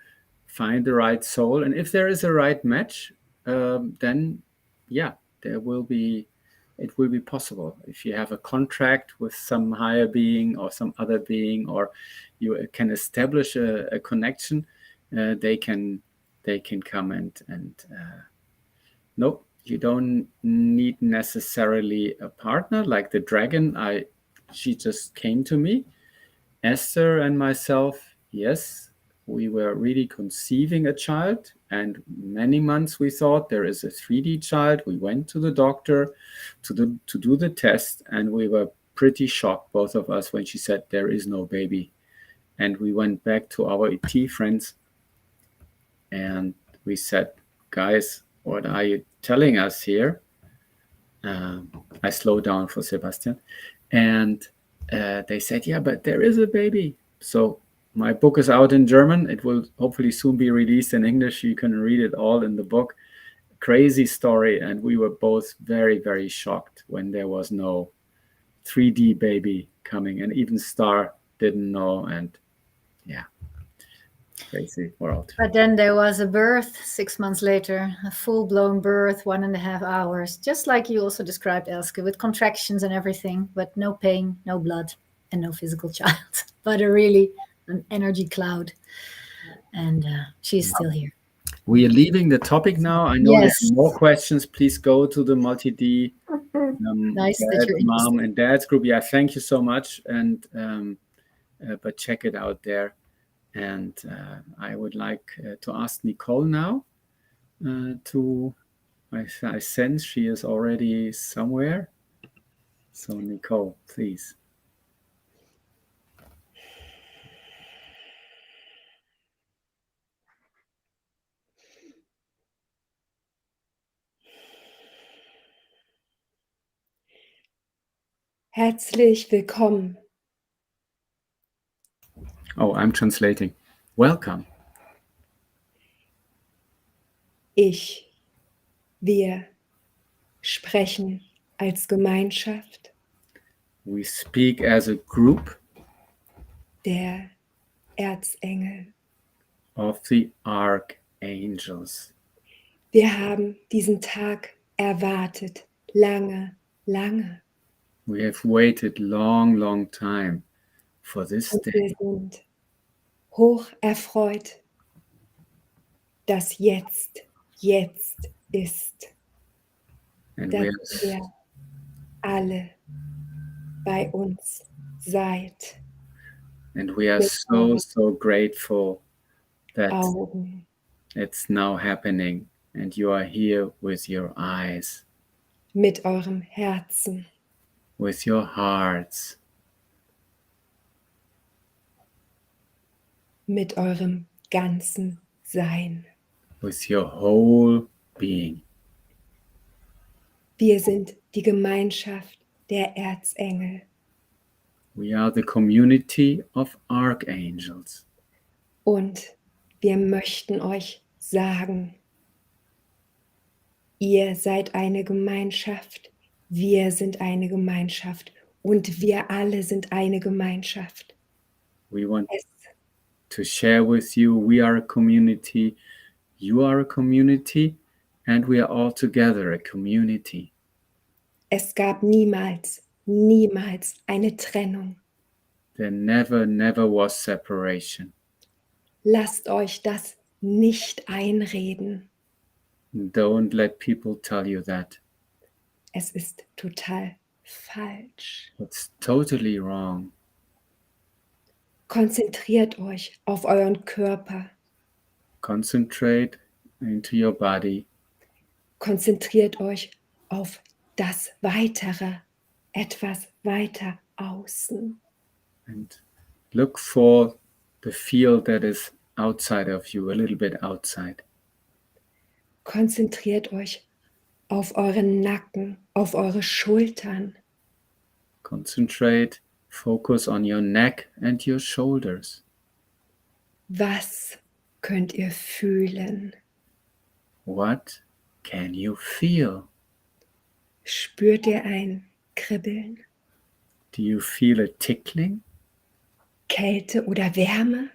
find the right soul. And if there is a right match, then yeah, it will be possible. If you have a contract with some higher being or some other being, or you can establish a connection, they can come and nope, you don't need necessarily a partner. Like the dragon, she just came to me. Esther and myself, yes, we were really conceiving a child, and many months we thought there is a 3D child. We went to the doctor to do the test, and we were pretty shocked, both of us, when she said there is no baby. And we went back to our ET friends and we said, guys, what are you telling us here? I slowed down for Sebastian, and they said, yeah, but there is a baby. So my book is out in German. It will hopefully soon be released in English. You can read it all in the book. Crazy story. And we were both very, very shocked when there was no 3D baby coming, and even Star didn't know. And yeah, crazy world. But then there was a birth 6 months later, a full-blown birth, 1.5 hours, just like you also described, Elske, with contractions and everything, but no pain, no blood, and no physical child, but an energy cloud. And she's still here. We are leaving the topic now. I know Yes. there's more questions. Please go to the multi-D Nice that you're mom interested. and dad's group. Yeah, thank you so much. And but check it out there. And I would like to ask Nicole now to. I sense she is already somewhere. So Nicole, please. Herzlich willkommen. Oh, I'm translating. Welcome. Wir sprechen als Gemeinschaft We speak as a group der Erzengel. of the archangels. Wir haben diesen Tag erwartet, lange, lange. We have waited long time for this Und day. wir sind hoch erfreut, dass jetzt ist, And dass ihr alle bei uns seid. we are so grateful that Augen, it's now happening and you are here with your eyes, mit eurem Herzen, with your hearts, mit eurem ganzen Sein. with your whole being. Wir sind die Gemeinschaft der Erzengel We are the community of archangels. und wir möchten euch sagen, ihr seid eine Gemeinschaft, wir sind eine Gemeinschaft und wir alle sind eine Gemeinschaft. We want Es, to share with you, we are a community, you are a community, and we are all together a community. es gab niemals eine Trennung. There never was separation. Lasst euch das nicht einreden. Don't let people tell you that. Es ist total falsch. It's totally wrong. Konzentriert euch auf euren Körper. Concentrate into your body. Konzentriert euch auf das Weitere, etwas weiter außen. And look for the field that is outside of you, a little bit outside. Konzentriert euch auf euren Nacken, auf eure Schultern. Concentrate, focus on your neck and your shoulders. Was könnt ihr fühlen? What can you feel? Spürt ihr ein Kribbeln, Do you feel a tickling, Kälte oder Wärme?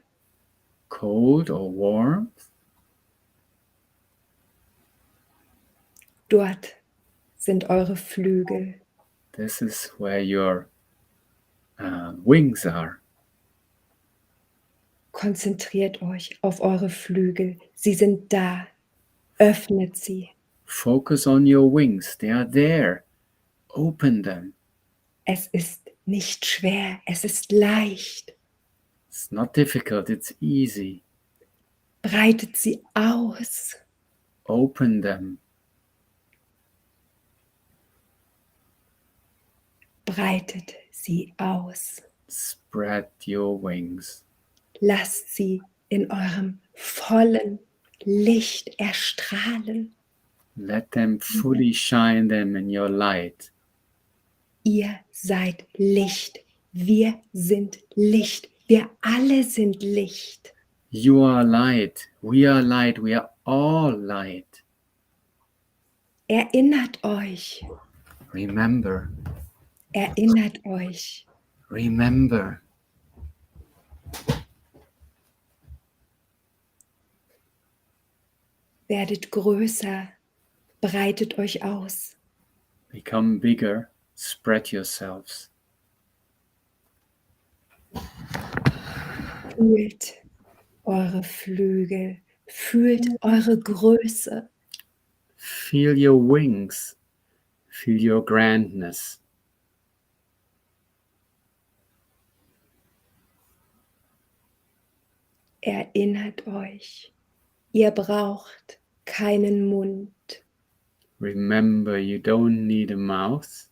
cold or warmth? Dort sind eure Flügel. This is where your wings are. Konzentriert euch auf eure Flügel. Sie sind da. Öffnet sie. Focus on your wings. They are there. Open them. Es ist nicht schwer, es ist leicht. It's not difficult. It's easy. Breitet sie aus. Open them. Breitet sie aus. Spread your wings. Lasst sie in eurem vollen Licht erstrahlen. Let them fully shine them in your light. Ihr seid Licht. Wir sind Licht. Wir alle sind Licht. You are light. We are light. We are all light. Erinnert euch. Remember. Erinnert euch. Remember. Werdet größer. Breitet euch aus. Become bigger. Spread yourselves. Fühlt eure Flügel. Fühlt eure Größe. Feel your wings. Feel your grandness. Erinnert euch, ihr braucht keinen Mund. Remember, you don't need a mouth.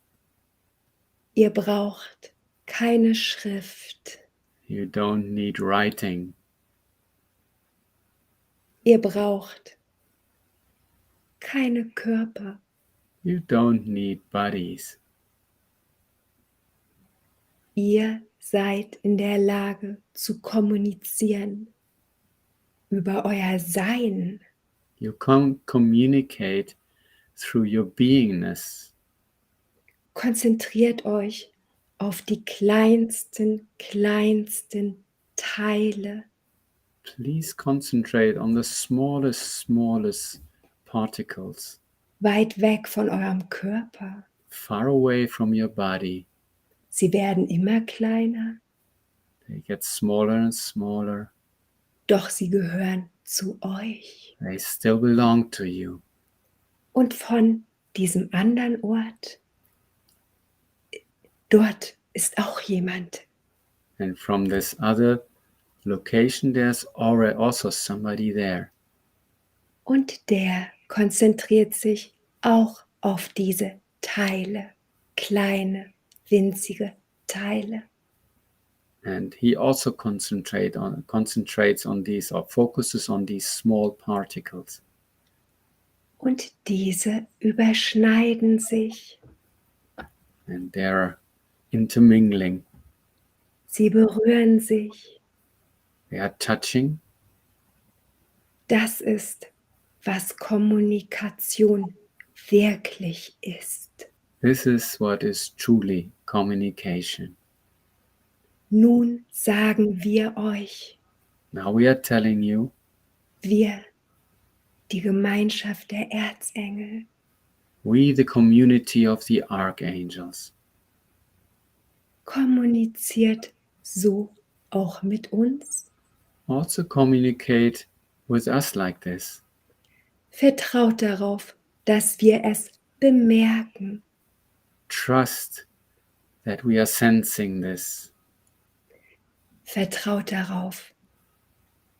Ihr braucht keine Schrift. You don't need writing. Ihr braucht keine Körper. You don't need bodies. Ihr seid in der Lage zu kommunizieren über euer Sein. You communicate through your beingness. Konzentriert euch auf die kleinsten Teile. Please concentrate on the smallest particles, Weit weg von eurem Körper. far away from your body. Sie werden immer kleiner, They get smaller and smaller. doch sie gehören zu euch. They still belong to you. Und von diesem anderen Ort, dort ist auch jemand. And from this other location, there's already also somebody there. Und der konzentriert sich auch auf diese Teile, kleine, winzige Teile. And he also concentrates on these, or focuses on these small particles. Und diese überschneiden sich. And they're intermingling. Sie berühren sich. They are touching. Das ist, was Kommunikation wirklich ist. This is what is truly communication. Nun sagen wir euch, Now we are telling you, wir, die Gemeinschaft der Erzengel, we, the community of the archangels, kommuniziert so auch mit uns. also communicate with us like this. Vertraut darauf, dass wir es bemerken. Trust that we are sensing this. Vertraut darauf,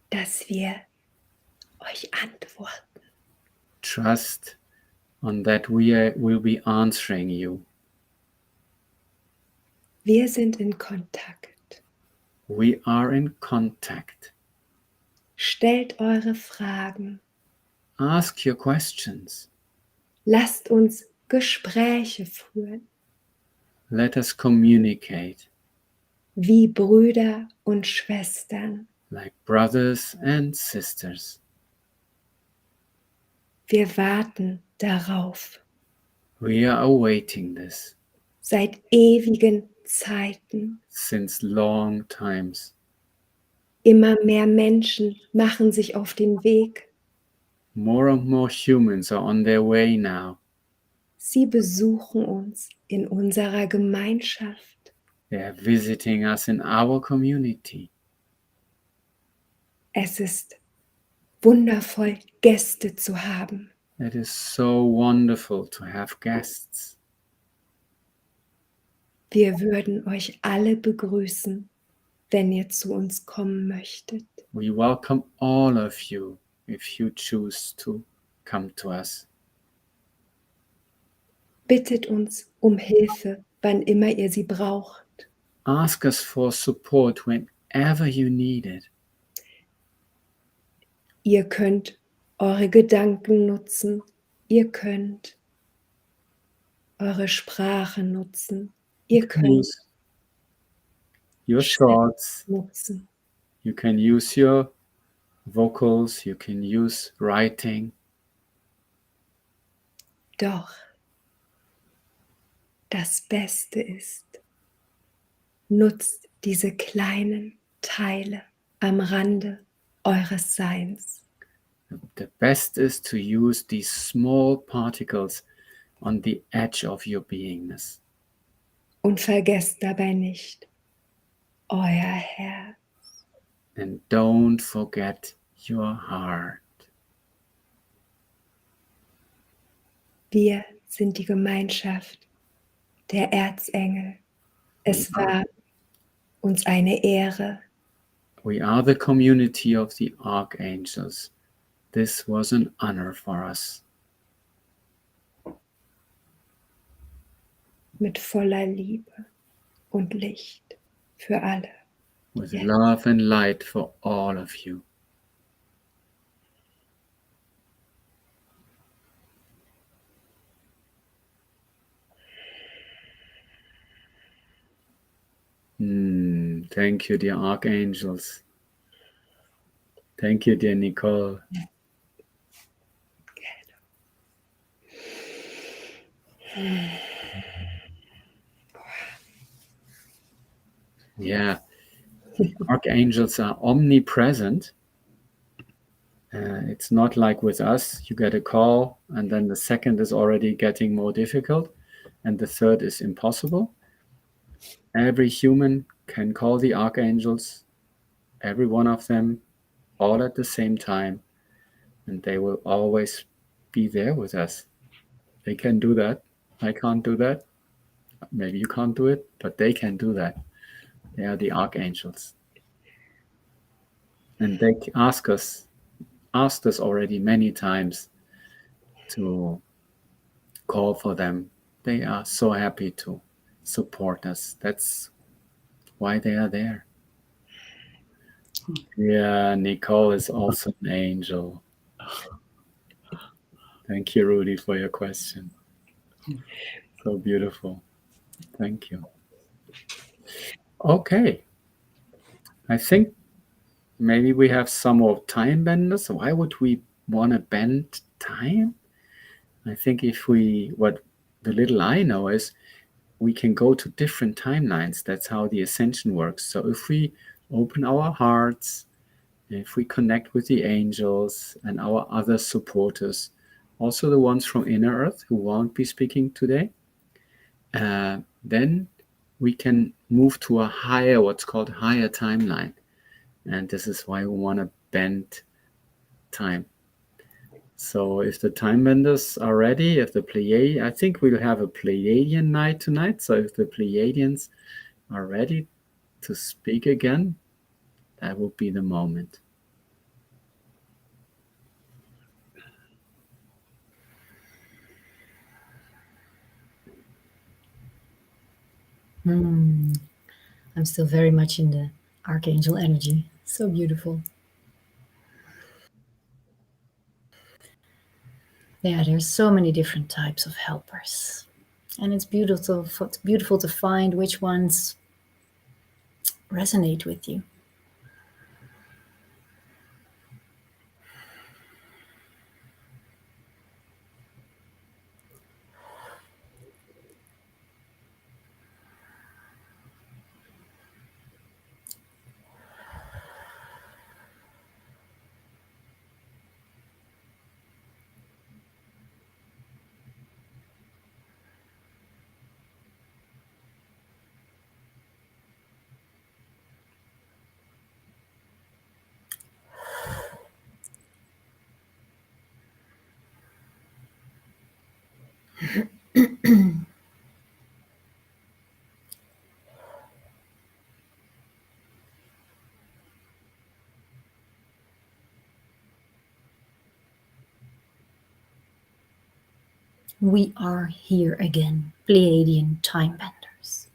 dass wir euch antworten. Trust on that will be answering you. Wir sind in Kontakt. We are in contact. Stellt eure Fragen. Ask your questions. Lasst uns Gespräche führen, Let us communicate wie Brüder und Schwestern. like brothers and sisters. Wir warten darauf We are awaiting this seit ewigen Zeiten. since long times. Immer mehr Menschen machen sich auf den Weg. More and more humans are on their way now. Sie besuchen uns in unserer Gemeinschaft. They are visiting us in our community. Es ist wundervoll, Gäste zu haben. It is so wonderful to have guests. Wir würden euch alle begrüßen, wenn ihr zu uns kommen möchtet. We welcome all of you if you choose to come to us. Bittet uns um Hilfe, wann immer ihr sie braucht. Ask us for support whenever you need it. Ihr könnt eure Gedanken nutzen. Ihr könnt eure Sprache nutzen. Ihr könnt Use your thoughts. nutzen. You can use your vocals. You can use writing. Doch das Beste ist, nutzt diese kleinen Teile am Rande eures Seins. The best is to use these small particles on the edge of your beingness. Und vergesst dabei nicht euer Herz. And don't forget your heart. Wir sind die Gemeinschaft der Erzengel. Es war uns eine Ehre. We are the community of the archangels. This was an honor for us. Mit voller Liebe und Licht für alle. With Yes. love and light for all of you. Thank you, dear archangels. Thank you, dear Nicole. Yeah, archangels are omnipresent. It's not like with us, you get a call and then the second is already getting more difficult and the third is impossible. Every human can call the archangels, every one of them, all at the same time, and they will always be there with us. They can do that. I can't do that. Maybe you can't do it, but they can do that. They are the archangels. And they asked us already many times to call for them. They are so happy to support us. That's why they are there. Yeah, Nicole is also an angel. Thank you, Rudy, for your question. So beautiful. Thank you. Okay. I think maybe we have some more time benders. Why would we want to bend time? I think what the little I know is we can go to different timelines. That's how the Ascension works. So if we open our hearts, if we connect with the angels and our other supporters, also the ones from Inner Earth who won't be speaking today, then we can move to a higher, what's called higher timeline. And this is why we want to bend time. So if the time benders are ready, if the Pleiadians, I think we'll have a Pleiadian night tonight. So if the Pleiadians are ready to speak again, that will be the moment. I'm still very much in the archangel energy. So beautiful. Yeah, there's so many different types of helpers. And it's beautiful to find which ones resonate with you. We are here again, Pleiadian time benders.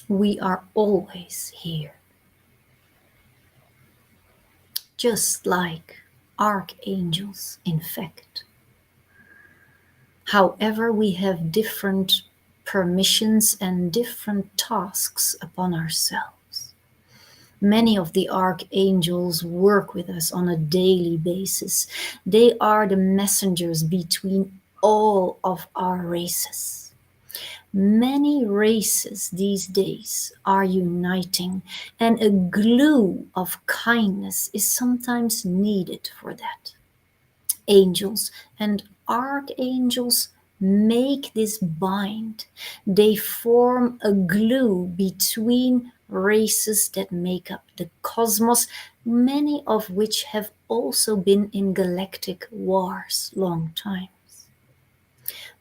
We are always here. Just like archangels, in fact. However, we have different permissions and different tasks upon ourselves. Many of the archangels work with us on a daily basis. They are the messengers between all of our races. Many races these days are uniting, and a glue of kindness is sometimes needed for that. Angels and archangels make this bind. They form a glue between races that make up the cosmos, many of which have also been in galactic wars long times.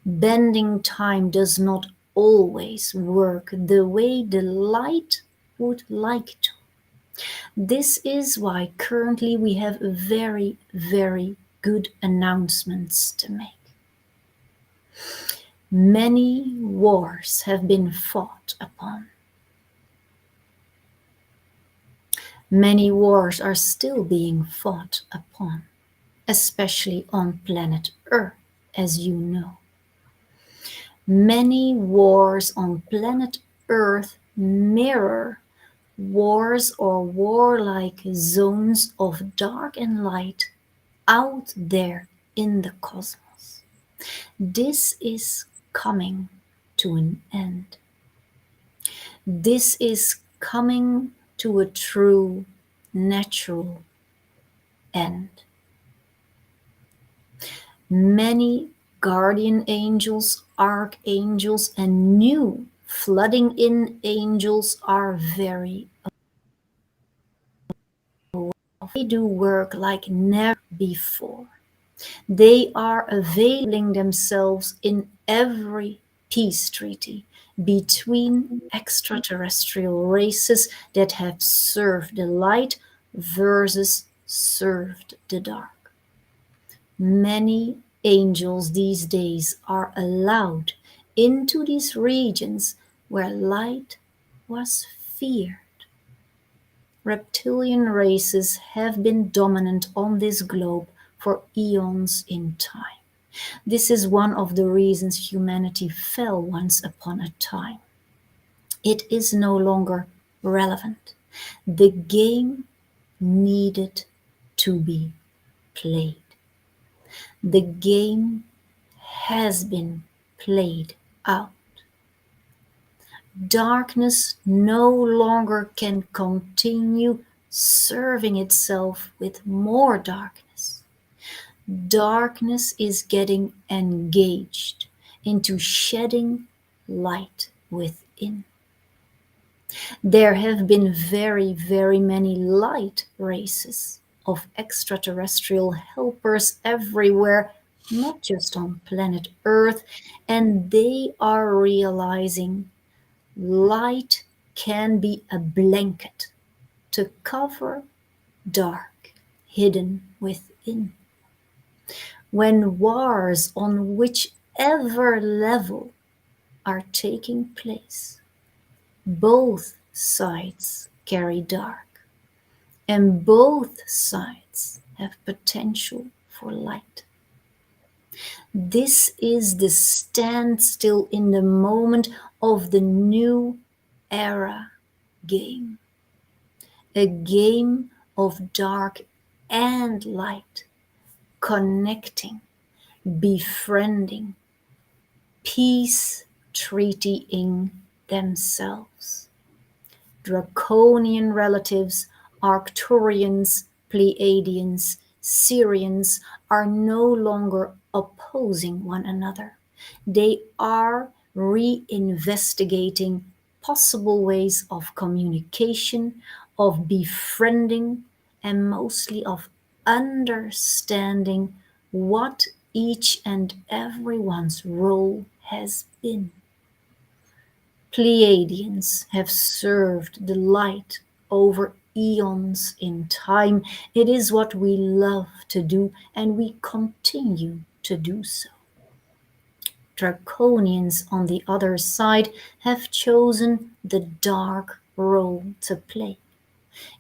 Bending time does not always work the way the light would like to. This is why currently we have very, very good announcements to make. Many wars have been fought upon. Many wars are still being fought upon, especially on planet Earth, as you know. Many wars on planet Earth mirror wars or warlike zones of dark and light out there in the cosmos. This is coming to an end. This is coming to a true natural end. Many guardian angels, archangels, and new flooding in angels are very aware. They do work like never before. They are availing themselves in every peace treaty between extraterrestrial races that have served the light versus served the dark. Many angels these days are allowed into these regions where light was feared. Reptilian races have been dominant on this globe for eons in time. This is one of the reasons humanity fell once upon a time. It is no longer relevant. The game needed to be played. The game has been played out. Darkness no longer can continue serving itself with more darkness. Darkness is getting engaged into shedding light within. There have been very, very many light races of extraterrestrial helpers everywhere, not just on planet Earth, and they are realizing light can be a blanket to cover dark hidden within. When wars on whichever level are taking place, both sides carry dark, and both sides have potential for light. This is the standstill in the moment of the new era game. A game of dark and light, connecting, befriending, peace treatying themselves. Draconian relatives, Arcturians, Pleiadians, Syrians are no longer opposing one another. They are reinvestigating possible ways of communication, of befriending, and mostly of understanding what each and everyone's role has been. Pleiadians have served the light over eons in time. It is what we love to do, and we continue to do so. Draconians, on the other side, have chosen the dark role to play.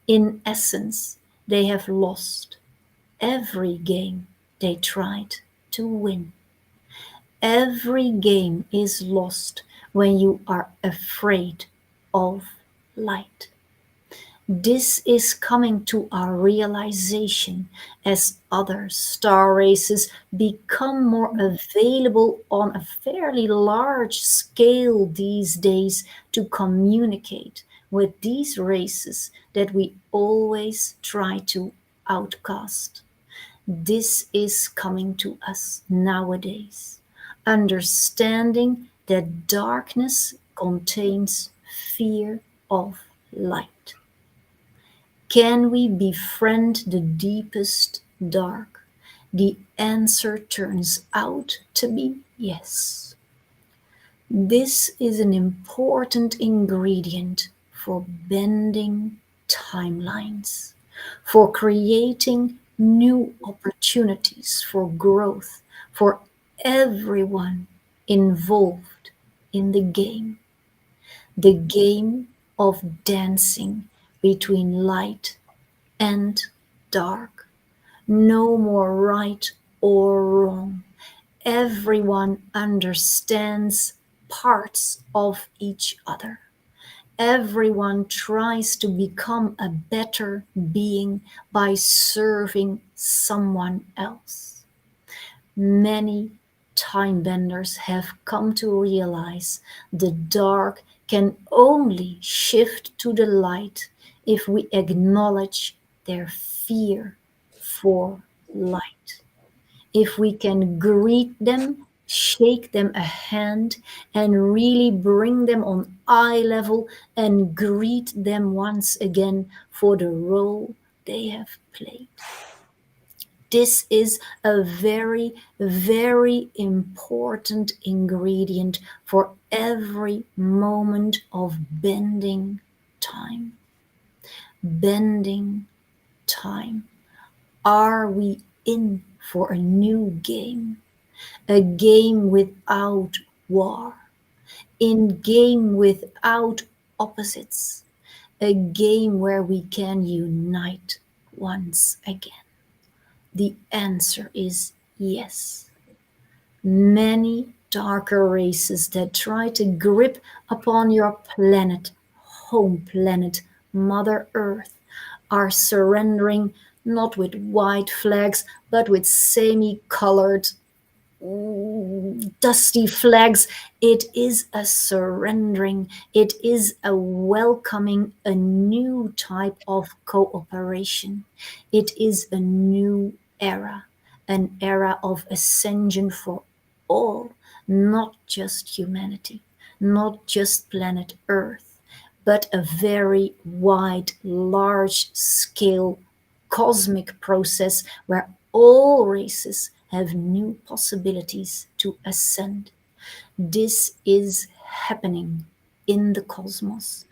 In essence, they have lost every game they tried to win. Every game is lost when you are afraid of light. This is coming to our realization as other star races become more available on a fairly large scale these days to communicate with these races that we always try to outcast. This is coming to us nowadays, understanding that darkness contains fear of light. Can we befriend the deepest dark? The answer turns out to be yes. This is an important ingredient for bending timelines, for creating new opportunities for growth for everyone involved in the game of dancing between light and dark. No more right or wrong. Everyone understands parts of each other. Everyone tries to become a better being by serving someone else. Many time benders have come to realize the dark can only shift to the light if we acknowledge their fear for light. If we can greet them, shake them a hand, and really bring them on eye level and greet them once again for the role they have played. This is a very, very important ingredient for every moment of bending time. Bending time. Are we in for a new game? A game without war. In game without opposites. A game where we can unite once again. The answer is yes. Many darker races that try to grip upon your planet, home planet, Mother Earth, are surrendering not with white flags, but with semi-colored dusty flags. It is a surrendering. It is a welcoming a new type of cooperation. It is a new era, an era of ascension for all, not just humanity, not just planet Earth, but a very wide, large scale cosmic process where all races have new possibilities to ascend. This is happening in the cosmos.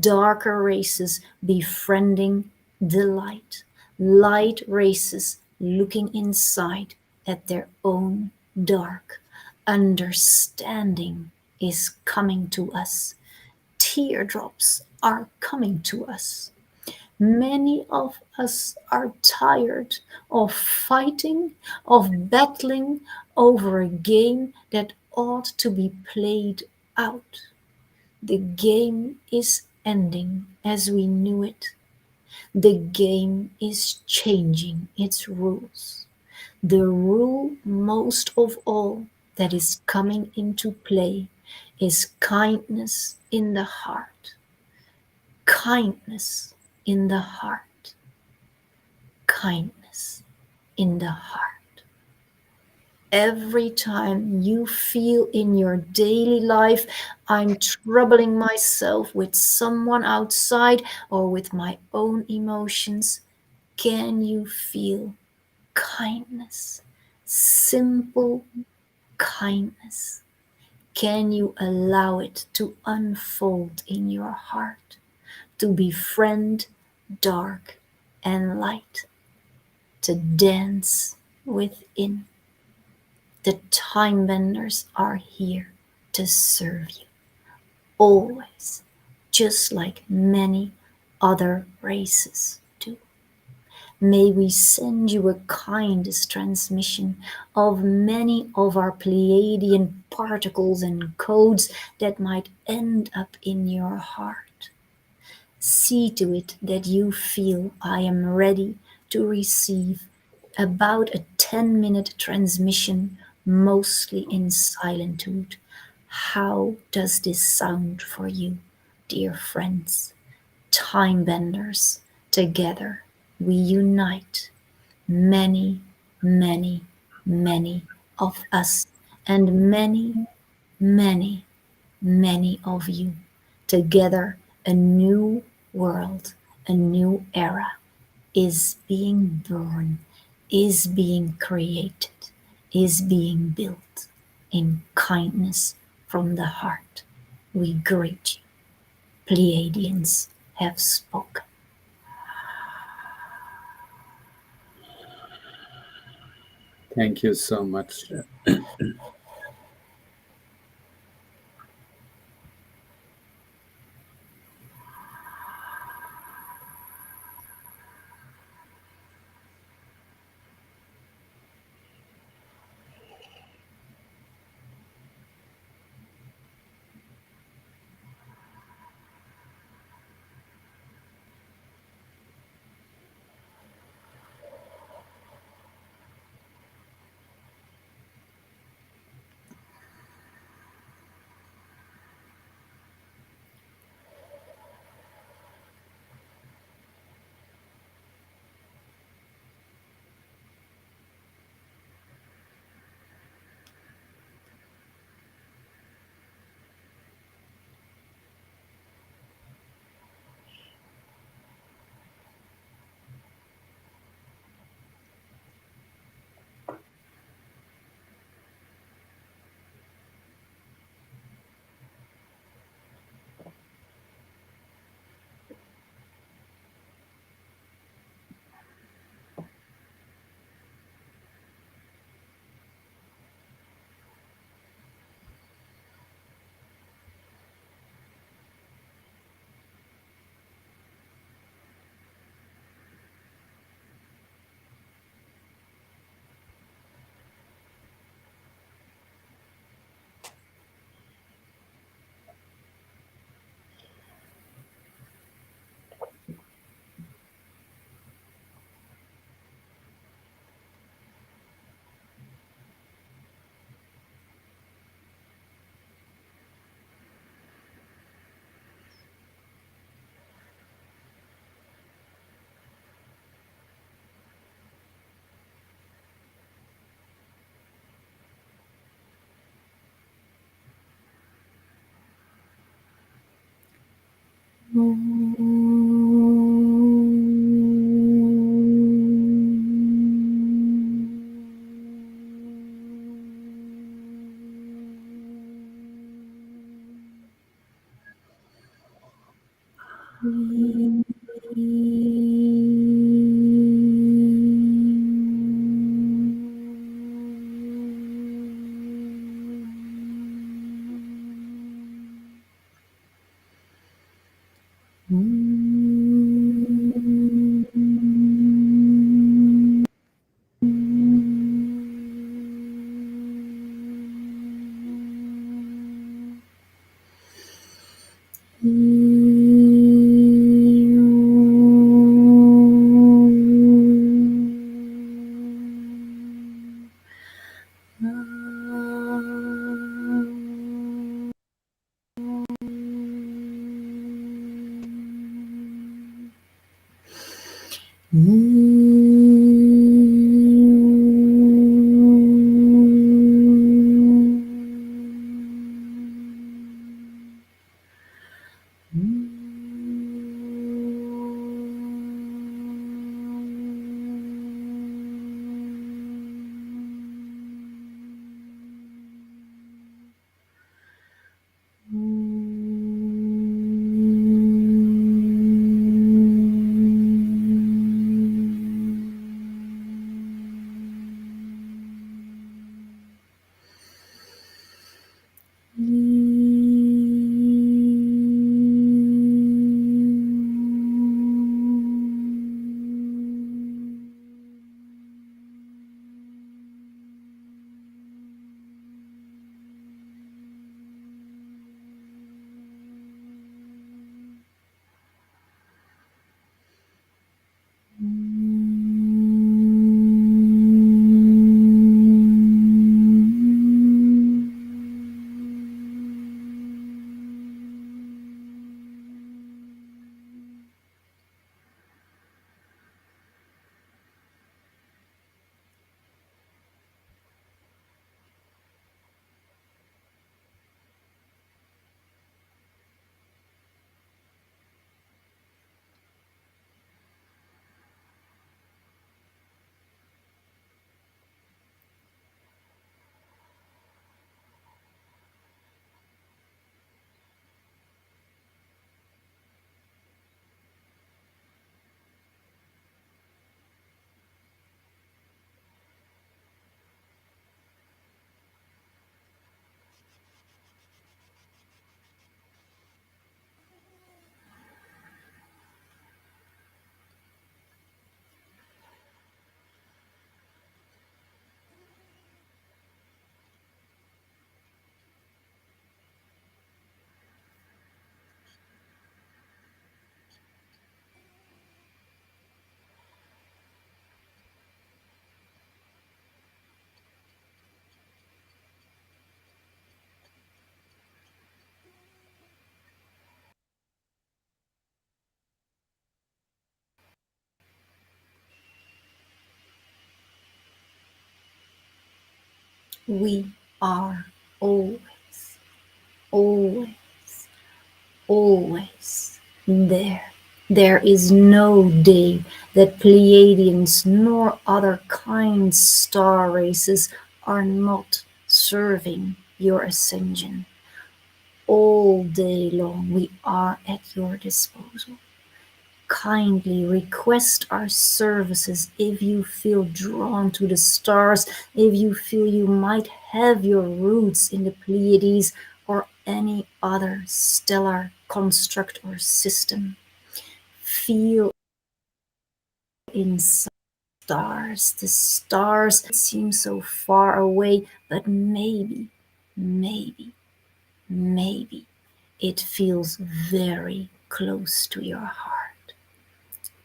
Darker races befriending the light. Light races looking inside at their own dark. Understanding is coming to us. Teardrops are coming to us. Many of us are tired of fighting, of battling over a game that ought to be played out. The game is ending as we knew it. The game is changing its rules. The rule most of all that is coming into play is kindness in the heart. Kindness in the heart. Kindness in the heart. Every time you feel in your daily life, I'm troubling myself with someone outside or with my own emotions, can you feel kindness? Simple kindness. Can you allow it to unfold in your heart? To befriend dark and light, to dance within. The time benders are here to serve you, always, just like many other races do. May we send you a kindest transmission of many of our Pleiadian particles and codes that might end up in your heart. See to it that you feel I am ready to receive about a 10-minute transmission, mostly in silentitude. How does this sound for you, dear friends? Time benders, together we unite. Many, many, many of us, and many, many, many of you. Together, a new world, a new era is being born, is being created, is being built in kindness from the heart. We greet you. Pleiadians have spoken. Thank you so much. We are always, always, always there. There is no day that Pleiadians nor other kind star races are not serving your ascension. All day long we are at your disposal. Kindly request our services if you feel drawn to the stars, if you feel you might have your roots in the Pleiades or any other stellar construct or system. Feel inside stars. The stars seem so far away, but maybe, maybe it feels very close to your heart.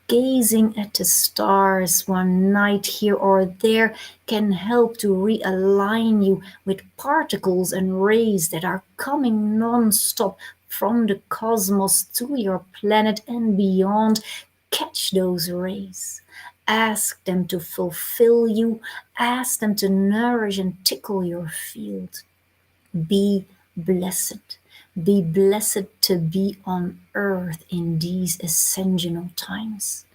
Gazing at the stars one night here or there can help to realign you with particles and rays that are coming non-stop from the cosmos to your planet and beyond. Catch those rays. Ask them to fulfill you. Ask them to nourish and tickle your field. Be blessed. Be blessed to be on earth in these ascensional times.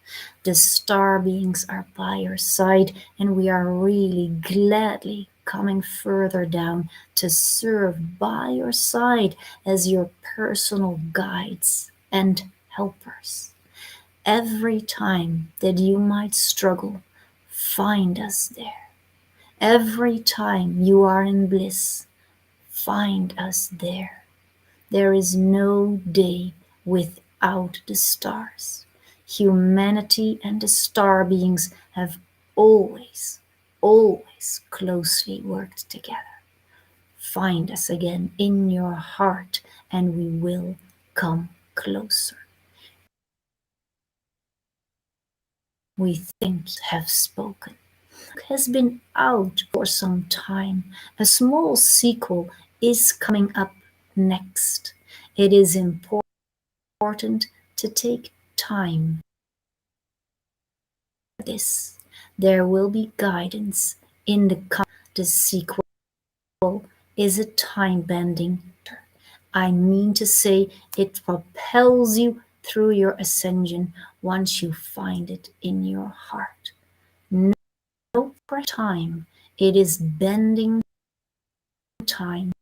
The star beings are by your side, and we are really gladly coming further down to serve by your side as your personal guides and helpers. Every time that you might struggle, find us there. Every time you are in bliss, find us there. There is no day without the stars. Humanity and the star beings have always, always closely worked together. Find us again in your heart, and we will come closer. We think have spoken. Has been out for some time. A small sequel is coming up next. It is important to take time for this. There will be guidance in the sequel is a time-bending. I mean to say it propels you through your ascension once you find it in your heart. No time. It is bending time.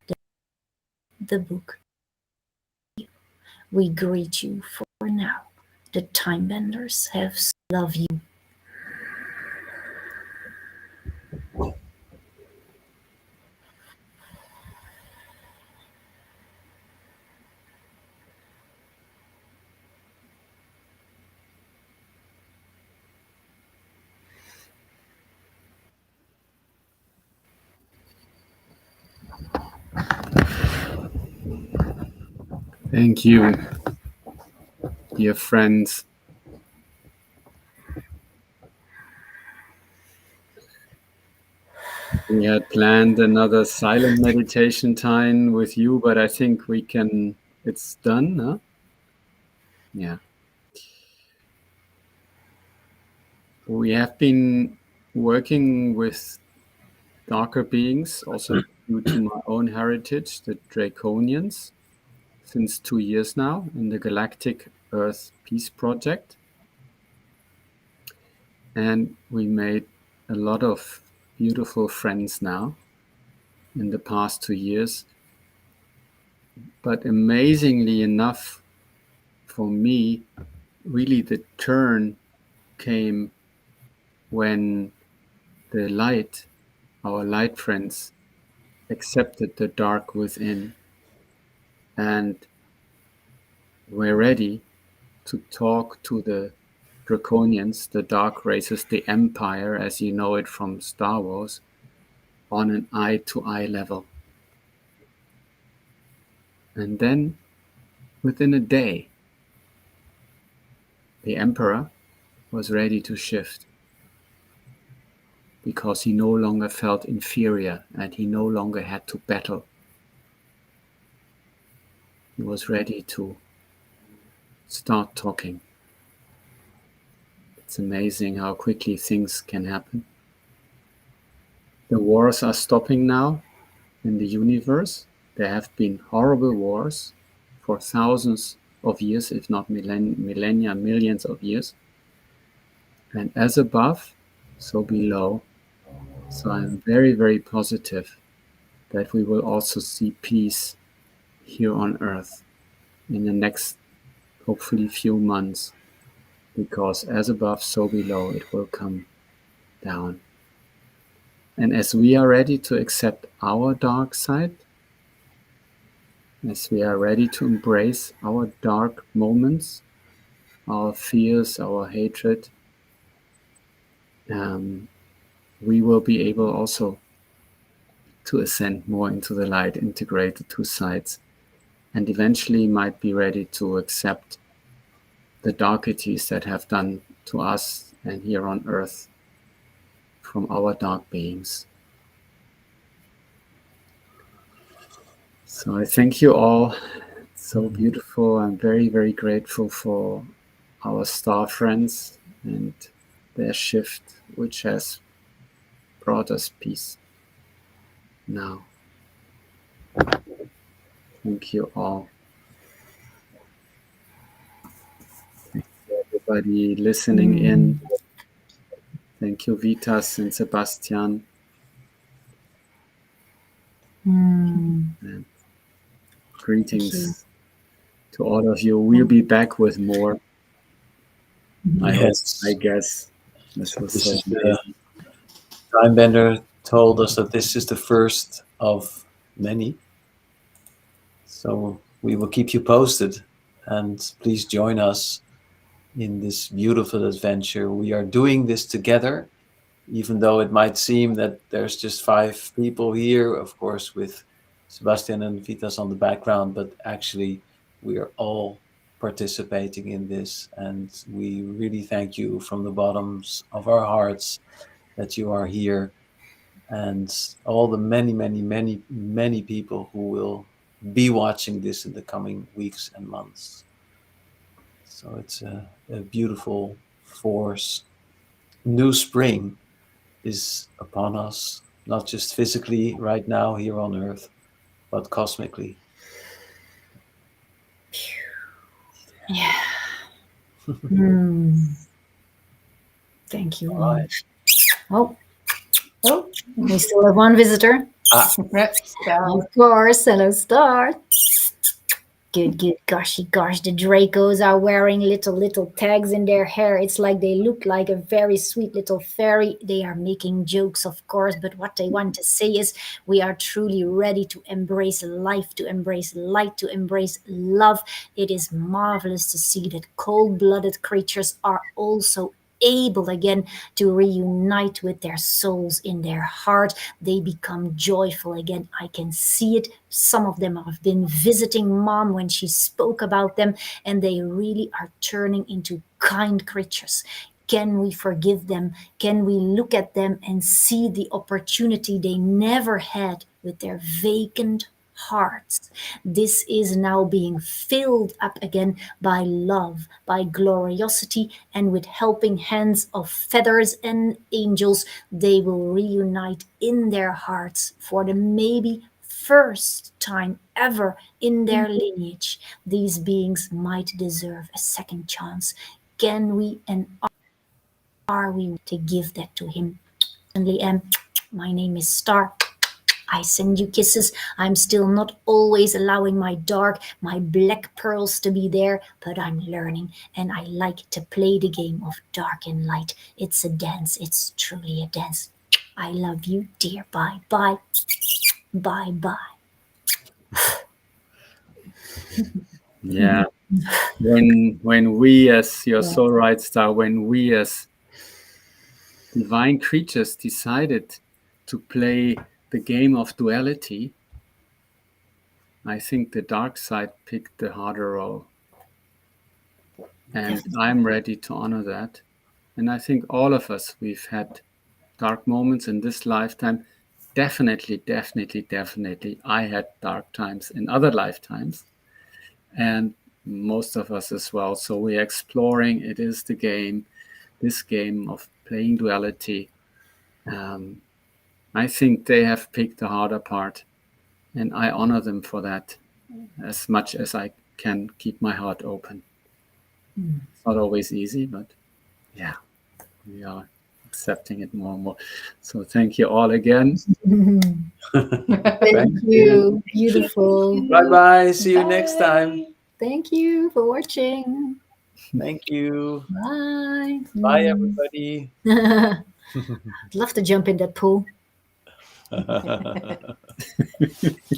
The book. We greet you for now. The time benders have love you. Thank you, dear friends. We had planned another silent meditation time with you, but I think it's done, huh? Yeah. We have been working with darker beings, also due to my own heritage, the Draconians, since 2 years now in the Galactic Earth Peace Project. And we made a lot of beautiful friends now in the past 2 years. But amazingly enough, for me, really the turn came when the light, our light friends, accepted the dark within and were ready to talk to the Draconians, the dark races, the Empire, as you know it from Star Wars, on an eye-to-eye level. And then, within a day, the Emperor was ready to shift because he no longer felt inferior and he no longer had to battle. He was ready to start talking. It's amazing how quickly things can happen. The wars are stopping now in the universe. There have been horrible wars for thousands of years, if not millennia, millions of years. And as above, so below. So I'm very, very positive that we will also see peace here on Earth in the next, hopefully, few months. Because as above, so below, it will come down. And as we are ready to accept our dark side, as we are ready to embrace our dark moments, our fears, our hatred, we will be able also to ascend more into the light, integrate the two sides, and eventually might be ready to accept the darkities that have done to us and here on Earth from our dark beings. So I thank you all. It's so beautiful. I'm very, very grateful for our star friends and their shift, which has brought us peace now. Thank you all. Thank you everybody listening in. Thank you, Vitas and Sebastian. And greetings to all of you. We'll be back with more. I guess. This was so amazing. Timebender told us that this is the first of many. So we will keep you posted, and please join us in this beautiful adventure. We are doing this together, even though it might seem that there's just 5 people here, of course, with Sebastian and Vitas on the background, but actually we are all participating in this, and we really thank you from the bottoms of our hearts that you are here, and all the many people who will be watching this in the coming weeks and months. So it's a beautiful force. New spring is upon us, not just physically right now here on Earth, but cosmically. Yeah. Thank you. All right. Oh, we still have one visitor. Of course. Hello, Star. Good. Gosh, the Dracos are wearing little tags in their hair. It's like they look like a very sweet little fairy. They are making jokes, of course, but what they want to say is we are truly ready to embrace life, to embrace light, to embrace love. It is marvelous to see that cold-blooded creatures are also able again to reunite with their souls in their heart. They become joyful again. I can see it. Some of them have been visiting Mom when she spoke about them, and they really are turning into kind creatures. Can we forgive them? Can we look at them and see the opportunity they never had with their vacant hearts? This is now being filled up again by love, by gloriosity, and with helping hands of feathers and angels. They will reunite in their hearts for the maybe first time ever in their lineage. These beings might deserve a second chance. Can we and are we to give that to him? Certainly am. My name is Star. I send you kisses. I'm still not always allowing my dark, my black pearls to be there, but I'm learning, and I like to play the game of dark and light. It's a dance. It's truly a dance. I love you, dear. Bye. Yeah. When we, as you're so right, Star, when we as divine creatures decided to play the game of duality, I think the dark side picked the harder role. And I'm ready to honor that. And I think all of us, we've had dark moments in this lifetime. Definitely. I had dark times in other lifetimes. And most of us as well. So we're exploring. It is this game of playing duality. I think they have picked the harder part, and I honor them for that as much as I can keep my heart open. It's not always easy, but yeah, we are accepting it more and more. So thank you all again. Thank you. Beautiful. Bye-bye. See you next time. Thank you for watching. Thank you. Bye. Bye, everybody. I'd love to jump in that pool.